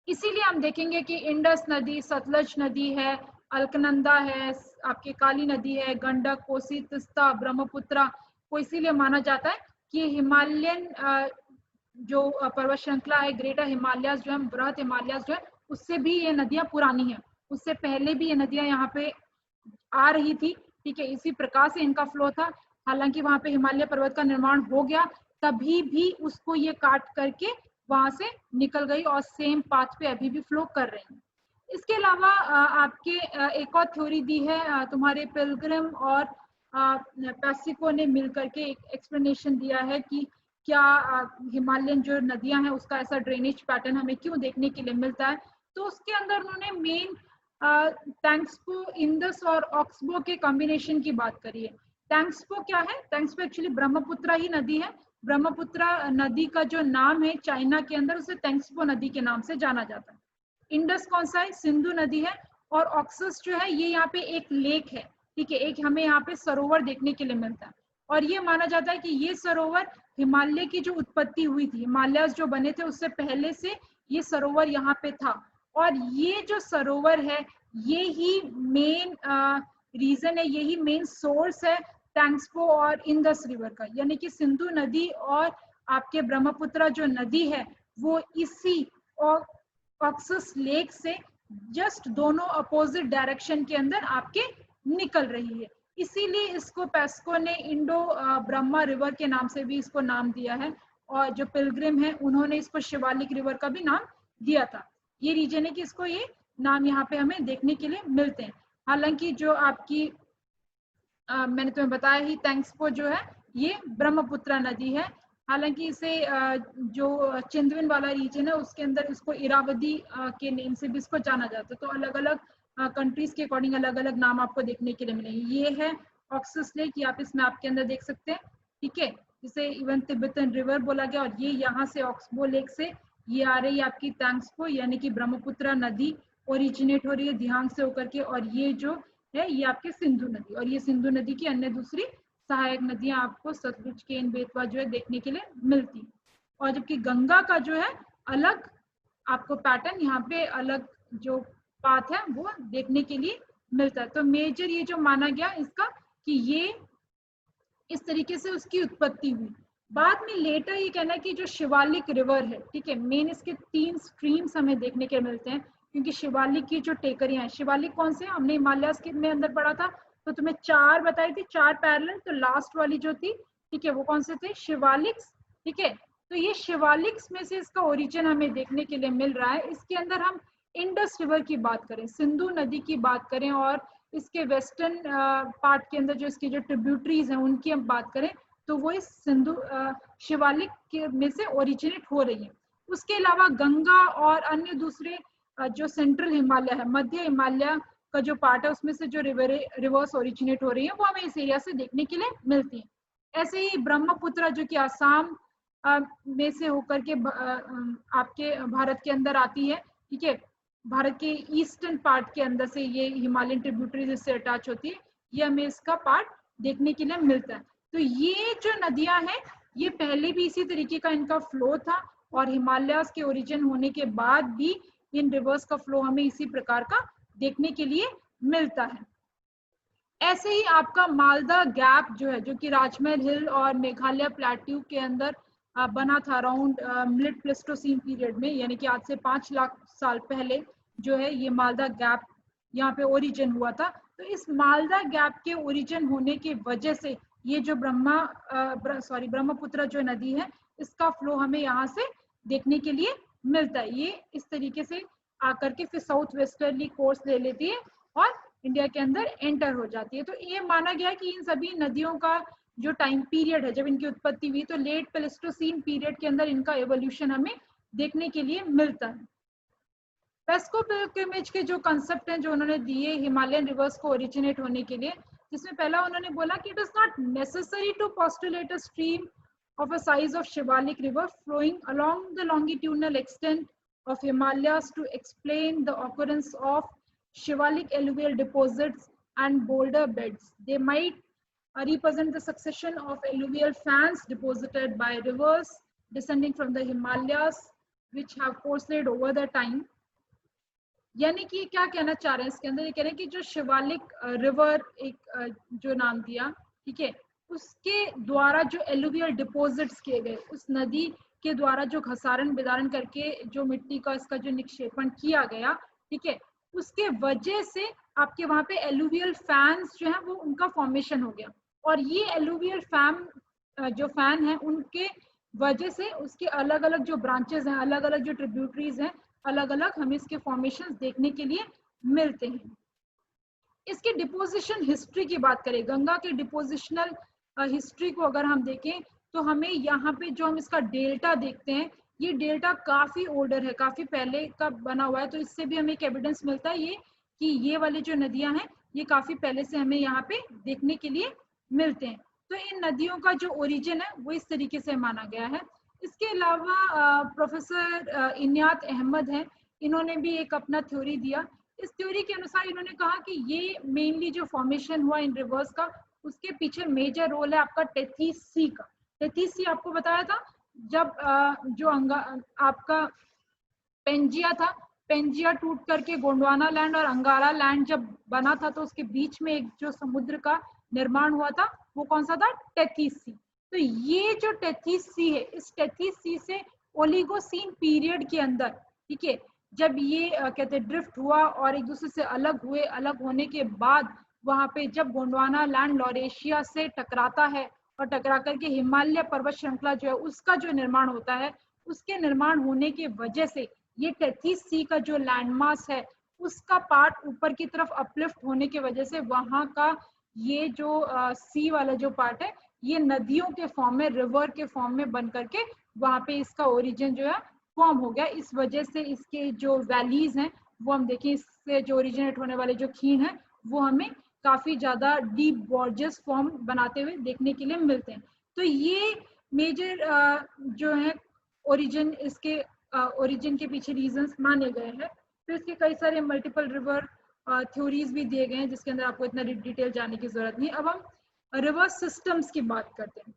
इसीलिए हम देखेंगे कि इंडस नदी, सतलज नदी है, अलकनंदा है, आपकी काली नदी है, गंडक, कोसी, तिस्ता, ब्रह्मपुत्रा को इसीलिए माना जाता है कि हिमालयन जो पर्वत श्रृंखला है, ग्रेटर हिमालयाज जो है, बृहद हिमालयाज जो है, उससे भी ये नदियां पुरानी है। उससे पहले भी ये नदियां यहाँ पे आ रही थी, ठीक है, इसी प्रकार से इनका फ्लो था। हालांकि वहां पे हिमालय पर्वत का निर्माण हो गया, तभी भी उसको ये काट करके वहां से निकल गई और सेम पाथ पे अभी भी फ्लो कर रही है। इसके अलावा आपके एक और थ्योरी दी है तुम्हारे पिलग्रिम और पैसिको ने मिलकर के एक एक्सप्लेनेशन दिया है कि क्या हिमालयन जो नदियां हैं उसका ऐसा ड्रेनेज पैटर्न हमें क्यों देखने के लिए मिलता है। तो उसके अंदर उन्होंने मेन टैंक्सपो, इंडस और ऑक्सबो के कॉम्बिनेशन की बात करी है। टैंक्सपो क्या है, टैंक्सपो एक्चुअली ब्रह्मपुत्रा ही नदी है। ब्रह्मपुत्रा नदी का जो नाम है चाइना के अंदर, उसे टैंक्सपो नदी के नाम से जाना जाता है। इंडस कौन सा है, सिंधु नदी है। और ऑक्सस जो है ये यहाँ पे एक लेक है, ठीक है, एक हमें यहाँ पे सरोवर देखने के लिए मिलता है। और ये माना जाता है कि ये सरोवर हिमालय की जो उत्पत्ति हुई थी, हिमालय जो बने थे उससे पहले से ये सरोवर यहाँ पे था। और ये जो सरोवर है ये ही मेन रीजन है, यही मेन सोर्स है टैंक्सपो और इंडस रिवर का। यानी कि सिंधु नदी और आपके ब्रह्मपुत्रा जो नदी है वो इसी और ऑक्सस लेक से जस्ट दोनों अपोजिट डायरेक्शन के अंदर आपके निकल रही है। इसीलिए इसको पेस्को ने इंडो ब्रह्मा रिवर के नाम से भी इसको नाम दिया है। और जो पिलग्रिम है उन्होंने इसको शिवालिक रिवर का भी नाम दिया था। ये रीजन है कि इसको ये नाम यहाँ पे हमें देखने के लिए मिलते हैं। हालांकि जो आपकी मैंने तुम्हें बताया ही, टैंक्सपो जो है ये ब्रह्मपुत्रा नदी है। हालांकि इसे जो चिंदविन वाला रीजन है उसके अंदर इसको इरावदी के नेम से भी इसको जाना जाता है। तो अलग अलग कंट्रीज के अकॉर्डिंग अलग अलग नाम आपको देखने के लिए मिलेंगे। ये है ऑक्सस लेक, ये आप इस मैप के अंदर देख सकते हैं, ठीक है, जिसे इवन तिब्बतन रिवर बोला गया। और ये यहाँ से ऑक्सबो लेक से ये आ रही है आपकी टैंक्सपो, यानी कि ब्रह्मपुत्रा नदी ओरिजिनेट हो रही है ध्यान से होकर के। और ये जो है ये आपके सिंधु नदी, और ये सिंधु नदी की अन्य दूसरी सहायक नदियां आपको सतलुज, केन, बेतवा जो है देखने के लिए मिलती। और जबकि गंगा का जो है अलग आपको पैटर्न, यहाँ पे अलग जो पाथ है वो देखने के लिए मिलता है। तो मेजर ये जो माना गया इसका कि ये इस तरीके से उसकी उत्पत्ति हुई। बाद में लेटर ये कहना है कि जो शिवालिक रिवर है, ठीक है, मेन इसके 3 स्ट्रीम्स हमें देखने के मिलते हैं। क्योंकि शिवालिक की जो टेकरियां हैं, शिवालिक कौन से, हमने हिमालयास के में अंदर पढ़ा था तो तुम्हें 4 बताई थी, 4 पैरेलल। तो लास्ट वाली जो थी, ठीक है, वो कौन से थे, शिवालिक्स, ठीक है। तो ये शिवालिक्स में से इसका ओरिजिन हमें देखने के लिए मिल रहा है। इसके अंदर हम इंडस रिवर की बात करें, सिंधु नदी की बात करें, और इसके वेस्टर्न पार्ट के अंदर जो इसकी जो ट्रिब्यूटरीज हैं उनकी हम बात करें, तो वो इस सिंधु शिवालिक के में से ओरिजिनेट हो रही है। उसके अलावा गंगा और अन्य दूसरे जो सेंट्रल हिमालय है, मध्य हिमालय का जो पार्ट है, उसमें से जो रिवर्स ओरिजिनेट हो रही है वो हमें इस एरिया से देखने के लिए मिलती है। ऐसे ही ब्रह्मपुत्रा जो कि आसाम में से होकर के आपके भारत के अंदर आती है, ठीक है, भारत के ईस्टर्न पार्ट के अंदर से ये हिमालयन ट्रिब्यूटरीज इससे अटैच होती है, ये हमें इसका पार्ट देखने के लिए मिलता है। तो ये जो नदियां हैं ये पहले भी इसी तरीके का इनका फ्लो था और हिमालयास के ओरिजिन होने के बाद भी इन रिवर्स का फ्लो हमें इसी प्रकार का देखने के लिए मिलता है। ऐसे ही आपका मालदा गैप जो है, जो कि राजमहल हिल और मेघालय प्लेट्यू के अंदर बना था अराउंड मिड प्लेस्टोसीन पीरियड में, यानी कि आज से 5 लाख साल पहले जो है ये मालदा गैप यहाँ पे ओरिजिन हुआ था। तो इस मालदा गैप के ओरिजिन होने की वजह से ये जो ब्रह्मपुत्र जो नदी है इसका फ्लो हमें यहाँ से देखने के लिए मिलता है। ये इस तरीके से आकर के फिर साउथ वेस्टर्ली कोर्स ले लेती है और इंडिया के अंदर एंटर हो जाती है। तो ये माना गया कि इन सभी नदियों का जो टाइम पीरियड है जब इनकी उत्पत्ति हुई तो लेट प्लेस्टोसीन पीरियड के अंदर इनका एवोल्यूशन हमें देखने के लिए मिलता है। पेस्को पिलग्रिमेज के जो कंसेप्ट हैं जो उन्होंने दिए हिमालयन रिवर्स को ओरिजिनेट होने के लिए, जिसमें पहला उन्होंने बोला कि it is not necessary to postulate a stream of a size of Shivalik river flowing along the longitudinal extent of Himalayas to explain the occurrence of Shivalik alluvial deposits and boulder beds. They might represent the succession of alluvial fans deposited by rivers descending from the Himalayas which have coursed over the time. यानी कि क्या कहना चाह रहे हैं इसके अंदर, ये कह रहे हैं कि जो शिवालिक रिवर एक जो नाम दिया, ठीक है, उसके द्वारा जो एलुवियल डिपॉजिट्स किए गए, उस नदी के द्वारा जो घसारण बिदारण करके जो मिट्टी का इसका जो निक्षेपण किया गया, ठीक है, उसके वजह से आपके वहां पे एलुवियल फैंस जो है वो उनका फॉर्मेशन हो गया। और ये एलुवियल फैन जो फैन है उनके वजह से उसके अलग अलग जो ब्रांचेस हैं, अलग अलग जो ट्रिब्यूटरीज हैं, अलग अलग हमें इसके फॉर्मेशन देखने के लिए मिलते हैं। इसके डिपोजिशन हिस्ट्री की बात करें, गंगा के डिपोजिशनल हिस्ट्री को अगर हम देखें तो हमें यहाँ पे जो हम इसका डेल्टा देखते हैं, ये डेल्टा काफी ओल्डर है, काफी पहले का बना हुआ है। तो इससे भी हमें एक एविडेंस मिलता है ये कि ये वाली जो नदियां हैं ये काफी पहले से हमें यहाँ पे देखने के लिए मिलते हैं। तो इन नदियों का जो ओरिजिन है वो इस तरीके से माना गया है। इसके अलावा प्रोफेसर इनियात अहमद हैं, इन्होंने भी एक अपना थ्योरी दिया। इस थ्योरी के अनुसार इन्होंने कहा कि ये मेनली जो फॉर्मेशन हुआ इन रिवर्स का, उसके पीछे मेजर रोल है आपका टेथीस सी का। टेथीस सी आपको बताया था जब जो आपका पेंजिया था, पेंजिया टूट करके गोंडवाना लैंड और अंगारा लैंड जब बना था तो उसके बीच में एक जो समुद्र का निर्माण हुआ था वो कौन सा था, टेथीस सी। तो ये जो टेथीस सी है, इस टेथीस सी से ओलिगोसीन पीरियड के अंदर, ठीक है, जब ये कहते ड्रिफ्ट हुआ और एक दूसरे से अलग हुए, अलग होने के बाद वहां पे जब गोंडवाना लैंड लॉरेशिया से टकराता है और टकरा करके हिमालय पर्वत श्रृंखला जो है उसका जो निर्माण होता है, उसके निर्माण होने की वजह से ये टेथीस सी का जो लैंडमास है उसका पार्ट ऊपर की तरफ अपलिफ्ट होने की वजह से वहां का ये जो सी वाला जो पार्ट है ये नदियों के फॉर्म में, रिवर के फॉर्म में बन करके वहां पे इसका ओरिजिन जो है फॉर्म हो गया। इस वजह से इसके जो वैलीज हैं वो हम देखें, इससे जो ओरिजिनेट होने वाले जो खीण है वो हमें काफी ज्यादा डीप गॉर्जियस फॉर्म बनाते हुए देखने के लिए मिलते हैं। तो ये मेजर जो है ओरिजिन, इसके ओरिजिन के पीछे रीजंस माने गए हैं। तो इसके कई सारे मल्टीपल रिवर थ्योरीज भी दिए गए हैं जिसके अंदर आपको इतना डिटेल जाने की जरूरत नहीं। अब हम रिवर सिस्टम्स की बात करते हैं।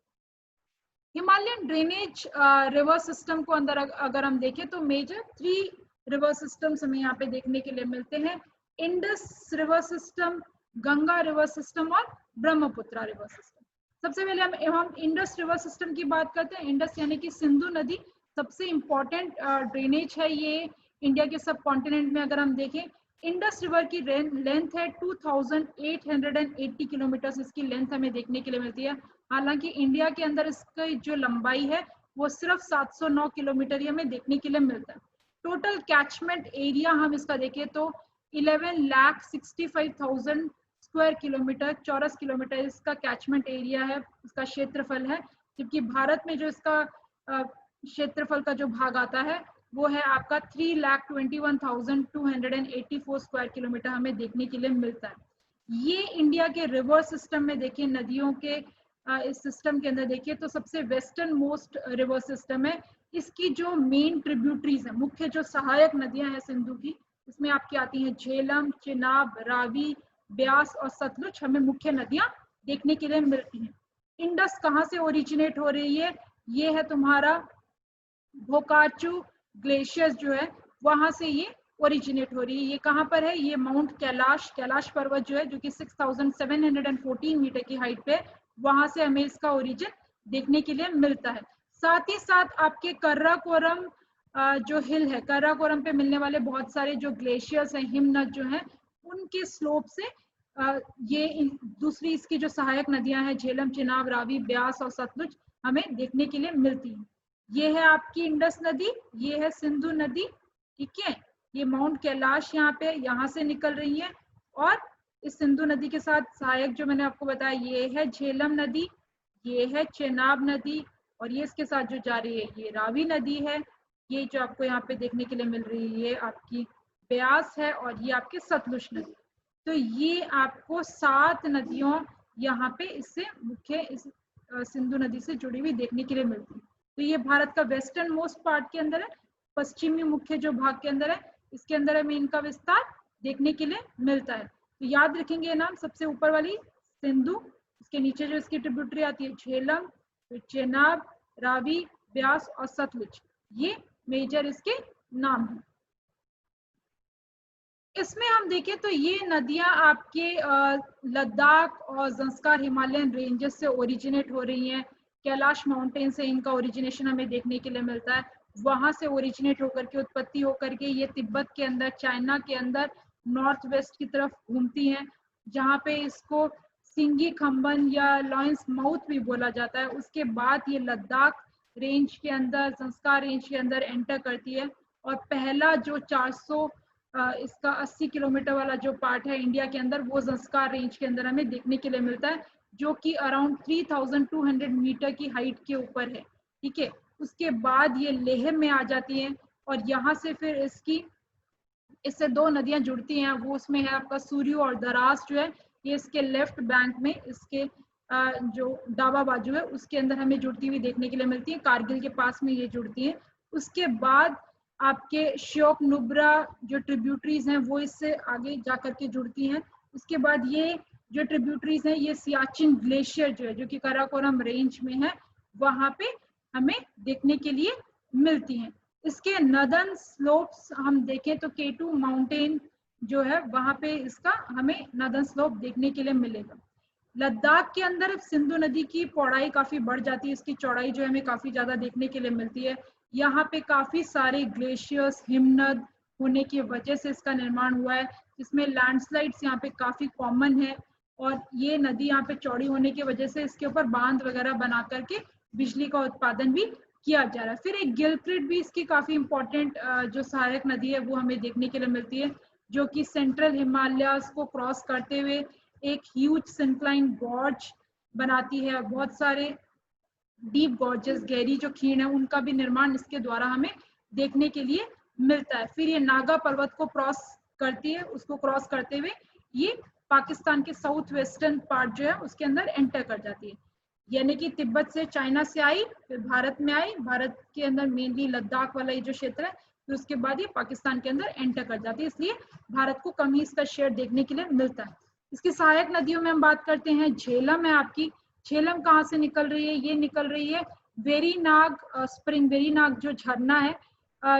हिमालयन ड्रेनेज रिवर सिस्टम को अंदर अगर हम देखें तो मेजर 3 रिवर सिस्टम्स हमें यहाँ पे देखने के लिए मिलते हैं। Indus river system, Ganga river system और ब्रह्मपुत्र रिवर सिस्टम। सबसे पहले हम इंडस रिवर सिस्टम की बात करते हैं। इंडस यानी कि सिंधु नदी सबसे इंपॉर्टेंट ड्रेनेज है ये इंडिया के सब कॉन्टिनेंट में। अगर हम देखें इंडस रिवर की लेंथ है 2880 किलोमीटर, इसकी लेंथ हमें देखने के लिए मिलती है। हालांकि इंडिया के अंदर इसकी जो लंबाई है वो सिर्फ 709 किलोमीटर ही हमें देखने के लिए मिलता है। टोटल कैचमेंट एरिया हम इसका देखें तो 11,65,000 स्क्वायर किलोमीटर, चौरस किलोमीटर इसका कैचमेंट एरिया है, इसका क्षेत्रफल है। जबकि भारत में जो इसका क्षेत्रफल का जो भाग आता है वो है आपका 3,21,284 स्क्वायर किलोमीटर हमें देखने के लिए मिलता है। ये इंडिया के रिवर सिस्टम में देखिए, नदियों के इस सिस्टम के अंदर देखिए तो सबसे वेस्टर्न मोस्ट रिवर सिस्टम है। इसकी जो मेन ट्रिब्यूटरीज है, मुख्य जो सहायक नदियां हैं सिंधु की, इसमें आपकी आती हैं झेलम, चिनाब, रावी, ब्यास और सतलुज हमें मुख्य नदियां देखने के लिए मिलती हैं। इंडस कहाँ से ओरिजिनेट हो रही है? ये है तुम्हारा बोकाचू ग्लेशियर जो है वहां से ये ओरिजिनेट हो रही है। ये कहाँ पर है? ये माउंट कैलाश, कैलाश पर्वत जो है जो कि 6714 मीटर की हाइट पे, वहां से हमें इसका ओरिजिन देखने के लिए मिलता है। साथ ही साथ आपके कर्राकोरम जो हिल है, कर्राकोरम पे मिलने वाले बहुत सारे जो ग्लेशियर्स हैं, हिमनद जो हैं, उनके स्लोप से ये दूसरी इसकी जो सहायक नदियां हैं झेलम, चिनाब, रावी, ब्यास और सतलुज हमें देखने के लिए मिलती हैं। ये है आपकी इंडस नदी, ये है सिंधु नदी, ठीक है। ये माउंट कैलाश यहाँ पे यहाँ से निकल रही है, और इस सिंधु नदी के साथ सहायक जो मैंने आपको बताया ये है झेलम नदी, ये है चेनाब नदी, और ये इसके साथ जो जा रही है ये रावी नदी है। ये जो आपको यहाँ पे देखने के लिए मिल रही है ये आपकी ब्यास है, और ये आपकी सतलुज नदी। तो ये आपको 7 नदियों यहाँ पे इससे मुख्य इस सिंधु नदी से जुड़ी हुई देखने के लिए मिलती है। तो ये भारत का वेस्टर्न मोस्ट पार्ट के अंदर है, पश्चिमी मुख्य जो भाग के अंदर है, इसके अंदर हमें इनका विस्तार देखने के लिए मिलता है। तो याद रखेंगे ये नाम, सबसे ऊपर वाली सिंधु, इसके नीचे जो इसकी ट्रिब्यूटरी आती है झेलम, फिर चेनाब, रावी, ब्यास और सतलुज, ये मेजर इसके नाम हैं। इसमें हम देखें तो ये नदियां आपके लद्दाख और ज़ंस्कार हिमालयन रेंजेस से ओरिजिनेट हो रही हैं। कैलाश माउंटेन से इनका ओरिजिनेशन हमें देखने के लिए मिलता है। वहां से ओरिजिनेट होकर के, उत्पत्ति होकर के ये तिब्बत के अंदर, चाइना के अंदर नॉर्थ वेस्ट की तरफ घूमती हैं, जहाँ पे इसको सिंगी खम्बन या लॉयंस माउथ भी बोला जाता है। उसके बाद ये लद्दाख रेंज के अंदर, ज़ंस्कार रेंज के अंदर एंटर करती है, और पहला जो 400 इसका 80 किलोमीटर वाला जो पार्ट है इंडिया के अंदर, वो ज़ंस्कार रेंज के अंदर हमें देखने के लिए मिलता है, जो कि अराउंड 3200 मीटर की हाइट के ऊपर है, ठीक है। उसके बाद ये लेह में आ जाती हैं, और यहाँ से फिर इससे 2 नदियां जुड़ती हैं, वो उसमें है आपका सूर्य और दरास जो है, ये इसके लेफ्ट बैंक में, इसके जो डाबा बाजू है उसके अंदर हमें जुड़ती हुई देखने के लिए मिलती है, कारगिल के पास में ये जुड़ती है। उसके बाद आपके श्योक नुब्रा जो ट्रिब्यूटरीज हैं वो इससे आगे जाकर के जुड़ती हैं। उसके बाद ये जो ट्रिब्यूटरीज हैं ये सियाचिन ग्लेशियर जो है, जो कि काराकोरम रेंज में है, वहां पे हमें देखने के लिए मिलती हैं। इसके नदन स्लोप्स हम देखें तो K2 माउंटेन जो है वहां पे इसका हमें नदन स्लोप देखने के लिए मिलेगा। लद्दाख के अंदर सिंधु नदी की पौड़ाई काफी बढ़ जाती है, इसकी चौड़ाई जो है हमें काफी ज्यादा देखने के लिए मिलती है। यहाँ पे काफी सारे ग्लेशियर्स, हिमनद होने की वजह से इसका निर्माण हुआ है, जिसमें लैंडस्लाइड्स यहाँ पे काफी कॉमन है, और ये नदी यहाँ पे चौड़ी होने की वजह से इसके ऊपर बांध वगैरह बना करके बिजली का उत्पादन भी किया जा रहा है। फिर एक गिलक्रिट भी इसकी काफी इंपॉर्टेंट जो सहायक नदी है वो हमें देखने के लिए मिलती है, जो कि सेंट्रल हिमालयाज को क्रॉस करते हुए एक ह्यूज सिंक्लाइन गॉर्ज बनाती है। बहुत सारे डीप गॉर्जेस, गहरी जो खीण है, उनका भी निर्माण इसके द्वारा हमें देखने के लिए मिलता है। फिर ये नागा पर्वत को क्रॉस करती है, उसको क्रॉस करते हुए ये पाकिस्तान के साउथ वेस्टर्न पार्ट जो है उसके अंदर एंटर कर जाती है, यानी कि तिब्बत से, चाइना से आई, फिर भारत में आई, भारत के अंदर मेनली लद्दाख वाला ये जो क्षेत्र है, फिर उसके बाद ये पाकिस्तान के अंदर एंटर कर जाती है, इसलिए भारत को कम ही इसका शेयर देखने के लिए मिलता है। इसकी सहायक नदियों में हम बात करते हैं, झेलम है आपकी। झेलम कहाँ से निकल रही है? ये निकल रही है वेरीनाग स्प्रिंग, वेरीनाग जो झरना है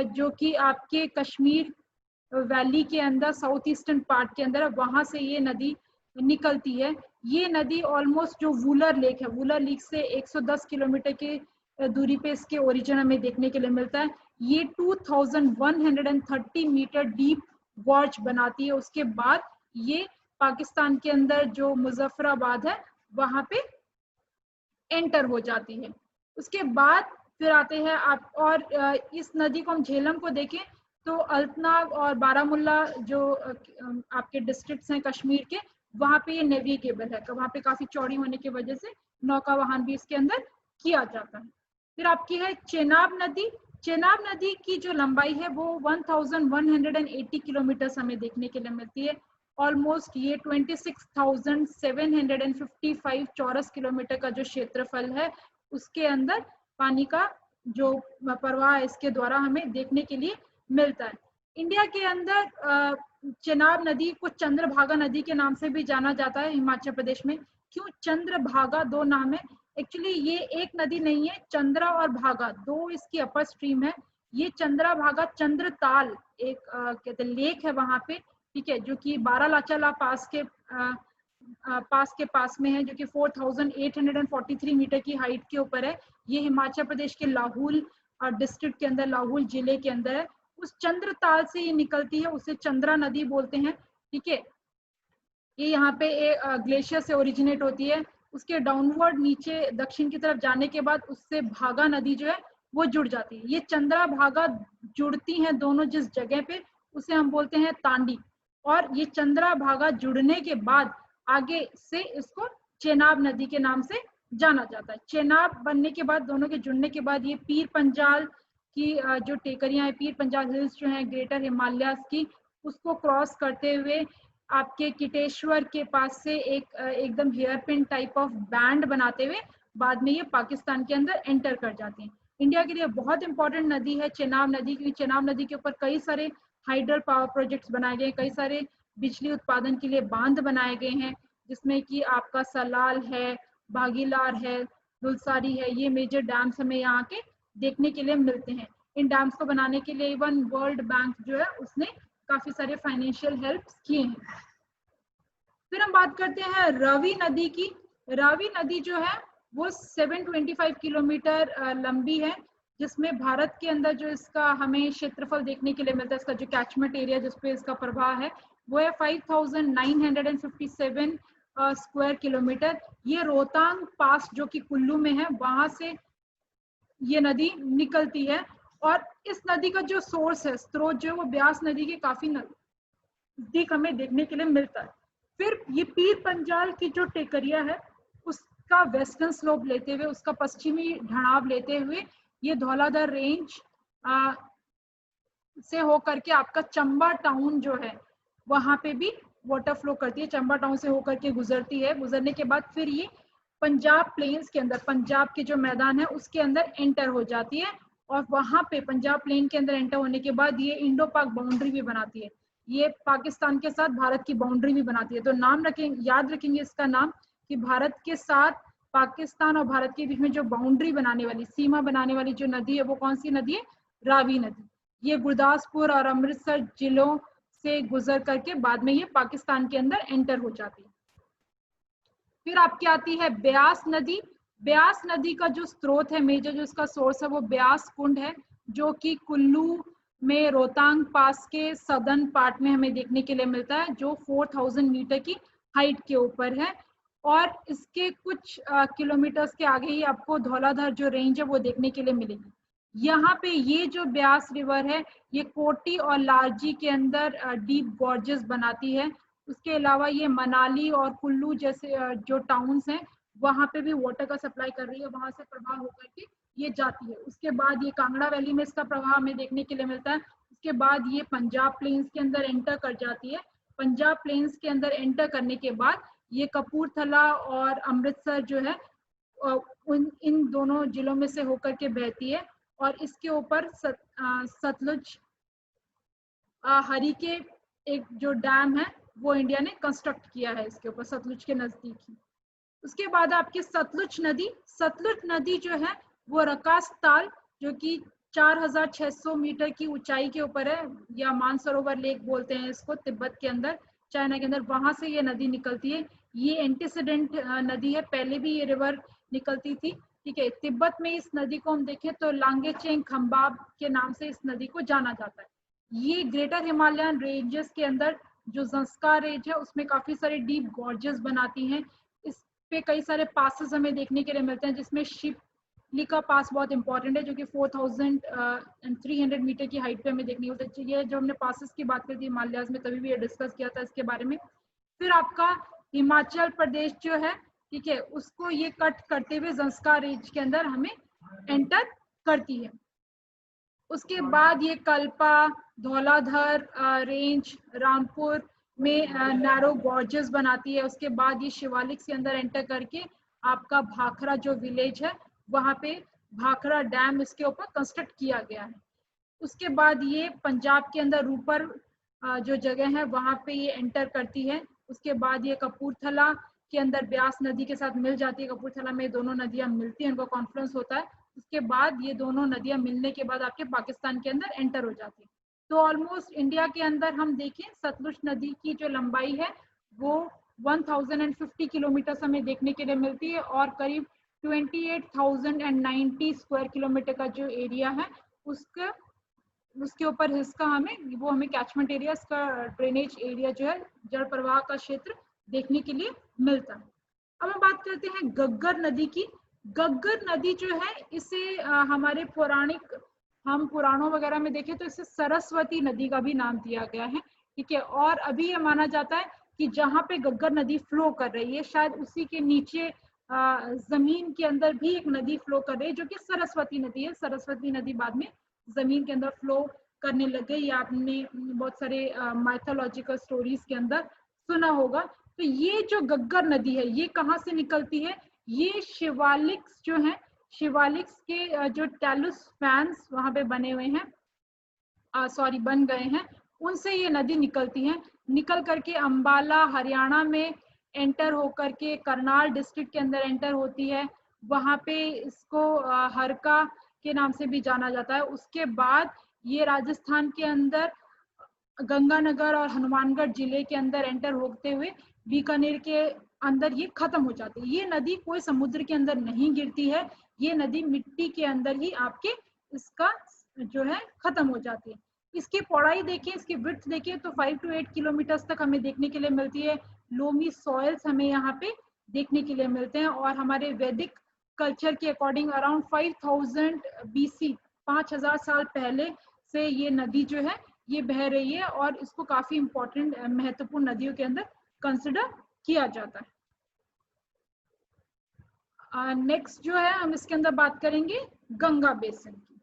जो कि आपके कश्मीर वैली के अंदर, साउथ ईस्टर्न पार्ट के अंदर, वहां से ये नदी निकलती है। ये नदी ऑलमोस्ट जो वूलर लेक है, वूलर लेक से 110 किलोमीटर के दूरी पे इसके ओरिजिन हमें देखने के लिए मिलता है। ये 2130 मीटर डीप गॉर्ज बनाती है। उसके बाद ये पाकिस्तान के अंदर जो मुजफ्फराबाद है वहां पे एंटर हो जाती है। उसके बाद फिर आते हैं आप, और इस नदी को हम झेलम को देखें तो अल्तनाग और बारामुल्ला जो आपके डिस्ट्रिक्ट्स हैं कश्मीर के, वहां पे ये नेविगेबल है, वहां पे काफी चौड़ी होने की वजह से नौका वाहन भी इसके अंदर किया जाता है। फिर आपकी है चेनाब नदी। चेनाब नदी की जो लंबाई है वो 1180 किलोमीटर हमें देखने के लिए मिलती है। ऑलमोस्ट ये 26,755 चौरस किलोमीटर का जो क्षेत्रफल है उसके अंदर पानी का जो प्रवाह इसके द्वारा हमें देखने के लिए मिलता है। इंडिया के अंदर चेनाब नदी को चंद्रभागा नदी के नाम से भी जाना जाता है हिमाचल प्रदेश में। क्यों चंद्रभागा दो नाम है? एक्चुअली ये एक नदी नहीं है, चंद्रा और भागा दो इसकी अपर स्ट्रीम है। ये चंद्रभागा चंद्रताल एक कहते लेक है वहां पे, ठीक है, जो कि बारालाचाला पास के पास में है, जो कि 4843 मीटर की हाइट के ऊपर है। ये हिमाचल प्रदेश के लाहौल डिस्ट्रिक्ट के अंदर, लाहौल जिले के अंदर है। उस चंद्रताल से ये निकलती है, उसे चंद्रा नदी बोलते हैं, ठीक है। ये यहाँ पे ग्लेशियर से ओरिजिनेट होती है। उसके डाउनवर्ड नीचे दक्षिण की तरफ जाने के बाद उससे भागा नदी जो है वो जुड़ जाती है। ये चंद्रा भागा जुड़ती हैं दोनों जिस जगह पे, उसे हम बोलते हैं तांडी। और ये चंद्रा भागा जुड़ने के बाद आगे से इसको चेनाब नदी के नाम से जाना जाता है। चेनाब बनने के बाद, दोनों के जुड़ने के बाद, ये पीर पंजाल की जो टेकरियां हैं, पीर पंजाल हिल्स जो हैं ग्रेटर हिमालयाज की, उसको क्रॉस करते हुए आपके किटेश्वर के पास से एकदम hairpin type of bend बनाते हुए बाद में ये पाकिस्तान के अंदर एंटर कर जाती हैं। इंडिया के लिए बहुत इंपॉर्टेंट नदी है चेनाब नदी, क्योंकि चेनाब नदी के ऊपर कई सारे हाइडल पावर प्रोजेक्ट्स बनाए गए, कई सारे बिजली उत्पादन के लिए बांध बनाए गए हैं, जिसमें कि आपका सलाल है, भागीलार है, दुलसारी है। ये मेजर डैम्स हमें यहाँ के देखने के लिए मिलते हैं। इन डैम्स को बनाने के लिए इवन वर्ल्ड बैंक जो है उसने काफी सारे फाइनेंशियल हेल्प किए हैं। फिर हम बात करते हैं रावी नदी की। रावी नदी जो है वो 725 किलोमीटर लंबी है, जिसमें भारत के अंदर जो इसका हमें क्षेत्रफल देखने के लिए मिलता है, इसका जो कैचमेंट एरिया जिसपे इसका प्रभाव है वो है 5957 स्क्वायर किलोमीटर। ये रोहतांग पास जो कि कुल्लू में है वहां से ये नदी निकलती है। और इस नदी का जो सोर्स है, स्रोत जो है वो ब्यास नदी के काफी नजदीक हमें देखने के लिए मिलता है। फिर ये पीर पंजाल की जो टेकरिया है उसका वेस्टर्न स्लोप लेते हुए, उसका पश्चिमी ढलाव लेते हुए ये धौलाधर रेंज से होकर के आपका चंबा टाउन जो है वहां पे भी वाटर फ्लो करती है, चंबा टाउन से होकर के गुजरती है। गुजरने के बाद फिर ये पंजाब प्लेन्स के अंदर, पंजाब के जो मैदान है उसके अंदर एंटर हो जाती है। और वहां पे पंजाब प्लेन के अंदर एंटर होने के बाद ये इंडो पाक बाउंड्री भी बनाती है, ये पाकिस्तान के साथ भारत की बाउंड्री भी बनाती है। तो नाम रखेंगे, याद रखेंगे इसका नाम, कि भारत के साथ पाकिस्तान और भारत के बीच में जो बाउंड्री बनाने वाली, सीमा बनाने वाली जो नदी है वो कौन सी नदी है? रावी नदी। ये गुरदासपुर और अमृतसर जिलों से गुजर करके बाद में ये पाकिस्तान के अंदर एंटर हो जाती है। फिर आपकी आती है ब्यास नदी। ब्यास नदी का जो स्रोत है, मेजर जो इसका सोर्स है वो ब्यास कुंड है, जो कि कुल्लू में रोहतांग पास के सदर्न पार्ट में हमें देखने के लिए मिलता है, जो 4000 मीटर की हाइट के ऊपर है। और इसके कुछ किलोमीटर्स के आगे ही आपको धौलाधर जो रेंज है वो देखने के लिए मिलेगी। यहाँ पे ये जो ब्यास रिवर है ये कोटी और लारजी के अंदर डीप गॉर्जेस बनाती है। उसके अलावा ये मनाली और कुल्लू जैसे जो टाउन्स हैं वहां पे भी वाटर का सप्लाई कर रही है, वहां से प्रवाह होकर के ये जाती है। उसके बाद ये कांगड़ा वैली में इसका प्रवाह हमें देखने के लिए मिलता है। उसके बाद ये पंजाब प्लेन्स के अंदर एंटर कर जाती है। पंजाब प्लेन्स के अंदर एंटर करने के बाद ये कपूरथला और अमृतसर जो है इन दोनों जिलों में से होकर के बहती है। और इसके ऊपर सतलुज हरिके एक जो डैम है वो इंडिया ने कंस्ट्रक्ट किया है इसके ऊपर, सतलुज के नजदीक ही। उसके बाद आपकी सतलुज नदी। सतलुज नदी जो है वो रकास ताल, जो कि 4600 मीटर की ऊंचाई के ऊपर है, या मानसरोवर लेक बोलते हैं इसको, तिब्बत के अंदर, चाइना के अंदर, वहां से ये नदी निकलती है। ये एंटीसीडेंट नदी है, पहले भी ये रिवर निकलती थी, ठीक है। तिब्बत में इस नदी को हम देखें तो लांगेचेंग खंबाब के नाम से इस नदी को जाना जाता है। ये ग्रेटर हिमालयन रेंजेस के अंदर जो जंस्कार रेंज है उसमें काफी सारे डीप गॉर्जेस बनाती हैं। इस पे कई सारे पासेस हमें देखने के लिए मिलते हैं, जिसमें शिपलिका पास बहुत इंपॉर्टेंट है, जो कि 4300 मीटर की हाइट पे हमें देखने को मिलती है। जो हमने पासेस की बात करी थी हिमालयाज में, तभी भी ये डिस्कस किया था इसके बारे में। फिर आपका हिमाचल प्रदेश जो है, ठीक है, उसको ये कट करते हुए जंस्कार रेंज के अंदर हमें एंटर करती है। उसके बाद ये कल्पा, धौलाधर रेंज, रामपुर में नैरो गॉर्जेस बनाती है। उसके बाद ये शिवालिक के अंदर एंटर करके आपका भाखड़ा जो विलेज है वहां पे भाखड़ा डैम इसके ऊपर कंस्ट्रक्ट किया गया है। उसके बाद ये पंजाब के अंदर रूपर जो जगह है वहां पे ये एंटर करती है। उसके बाद ये कपूरथला के अंदर ब्यास नदी के साथ मिल जाती है। कपूरथला में दोनों नदियां मिलती हैं, उनका कॉन्फ्रेंस होता है। उसके बाद ये दोनों नदियां मिलने के बाद आपके पाकिस्तान के अंदर एंटर हो जाती है। तो ऑलमोस्ट इंडिया के अंदर हम देखें सतलुज नदी की जो लंबाई है वो 1050 किलोमीटर हमें देखने के लिए मिलती है और करीब 28,090 स्क्वायर किलोमीटर का जो एरिया है उसके ऊपर इसका हमें कैचमेंट एरिया, इसका ड्रेनेज एरिया जो है, जल प्रवाह का क्षेत्र देखने के लिए मिलता है। अब हम बात करते हैं गग्गर नदी की। गग्गर नदी जो है इसे हमारे हम पुराणों वगैरह में देखें तो इसे सरस्वती नदी का भी नाम दिया गया है, ठीक है। और अभी ये माना जाता है कि जहाँ पे गग्गर नदी फ्लो कर रही है शायद उसी के नीचे जमीन के अंदर भी एक नदी फ्लो कर रही है जो कि सरस्वती नदी है। सरस्वती नदी बाद में जमीन के अंदर फ्लो करने लग गई। आपने बहुत सारे माइथोलॉजिकल स्टोरीज के अंदर सुना होगा। तो ये जो गग्गर नदी है ये कहाँ से निकलती है? ये शिवालिक्स जो है, शिवालिक्स के जो टैलुस फैंस वहां पे बने हुए हैं, बन गए हैं, उनसे ये नदी निकलती है। निकल करके अंबाला हरियाणा में एंटर होकर के करनाल डिस्ट्रिक्ट के अंदर एंटर होती है। वहां पे इसको हरका के नाम से भी जाना जाता है। उसके बाद ये राजस्थान के अंदर गंगानगर और हनुमानगढ़ जिले के अंदर एंटर होते हुए बीकानेर के अंदर ये खत्म हो जाती है। ये नदी कोई समुद्र के अंदर नहीं गिरती है, ये नदी मिट्टी के अंदर ही आपके इसका जो है खत्म हो जाती है। इसकी पौड़ाई देखिए, इसकी विड्थ देखिए तो 5 to 8 किलोमीटर तक हमें देखने के लिए मिलती है। लोमी सॉइल्स हमें यहाँ पे देखने के लिए मिलते हैं और हमारे वैदिक कल्चर के अकॉर्डिंग अराउंड 5000 BC 5000 साल पहले से ये नदी जो है ये बह रही है और इसको काफी इंपॉर्टेंट महत्वपूर्ण नदियों के अंदर कंसिडर किया जाता है। नेक्स्ट जो है हम इसके अंदर बात करेंगे गंगा बेसिन की।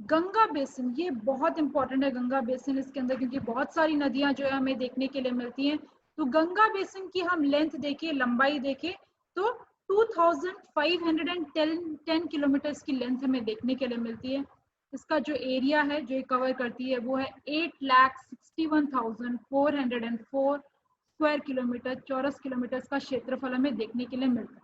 गंगा बेसिन ये बहुत इंपॉर्टेंट है, गंगा बेसिन इसके अंदर, क्योंकि बहुत सारी नदियां जो है हमें देखने के लिए मिलती हैं। तो गंगा बेसिन की हम लेंथ देखें, लंबाई देखें तो 2510 किलोमीटर की लेंथ हमें देखने के लिए मिलती है। इसका जो एरिया है जो कवर करती है वो है 8,61,404 स्क्वायर किलोमीटर, चौरस किलोमीटर का क्षेत्रफल हमें देखने के लिए मिलता है।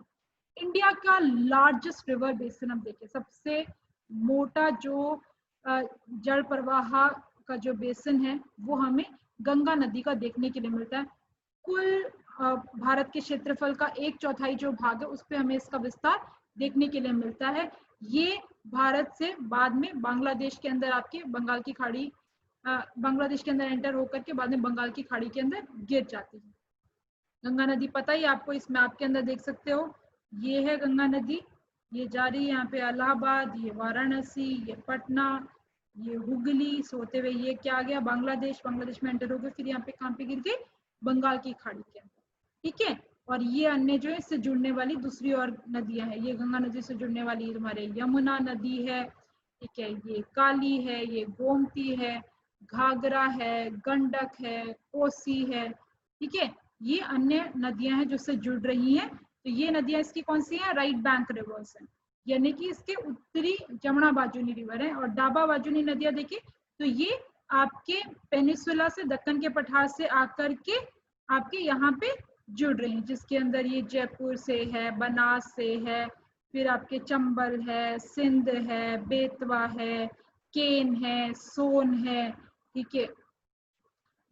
इंडिया का लार्जेस्ट रिवर बेसिन हम देखें, सबसे मोटा जो जल प्रवाह का जो बेसिन है वो हमें गंगा नदी का देखने के लिए मिलता है। कुल भारत के क्षेत्रफल का 1/4 जो भाग है उस पर हमें इसका विस्तार देखने के लिए मिलता है। ये भारत से बाद में बांग्लादेश के अंदर आपके बांग्लादेश के अंदर एंटर होकर के बाद में बंगाल की खाड़ी के अंदर गिर जाती है। गंगा नदी पता ही आपको, इस मैप के अंदर देख सकते हो, ये है गंगा नदी, ये जा रही है यहाँ पे इलाहाबाद, ये वाराणसी, ये पटना, ये हुगली से होते हुए ये क्या आ गया बांग्लादेश में एंटर हो गए, फिर यहाँ पे कहाँ पे गिर गई बंगाल की खाड़ी के अंदर, ठीक है। और ये अन्य जो है इससे जुड़ने वाली दूसरी और नदियां हैं, ये गंगा नदी से जुड़ने वाली हमारे यमुना नदी है, ठीक है, ये काली है, ये गोमती है, घाघरा है, गंडक है, कोसी है, ठीक है। ये अन्य नदियां हैं जो इससे जुड़ रही हैं। तो ये नदियां इसकी कौन सी हैं? राइट बैंक रिवर्स हैं, यानी कि इसके उत्तरी जमुना बाजुनी रिवर है। और डाबा बाजुनी नदियां देखिए तो ये आपके पेनिसुला से, दक्कन के पठार से आकर के आपके यहाँ पे जुड़ रही हैं, जिसके अंदर ये जयपुर से है, बनास से है, फिर आपके चंबल है, सिंध है, बेतवा है, केन है, सोन है, ठीक है।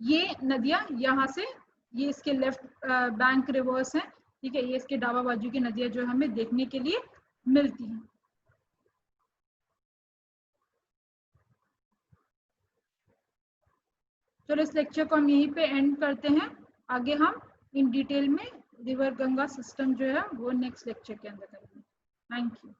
ये नदियां यहाँ से, ये इसके लेफ्ट बैंक रिवर्स हैं, ठीक है, ये इसके डाबा बाजू की नदियां जो हमें देखने के लिए मिलती हैं। चलो इस लेक्चर को हम यहीं पे एंड करते हैं। आगे हम इन डिटेल में रिवर गंगा सिस्टम जो है वो नेक्स्ट लेक्चर के अंदर करेंगे। Thank you.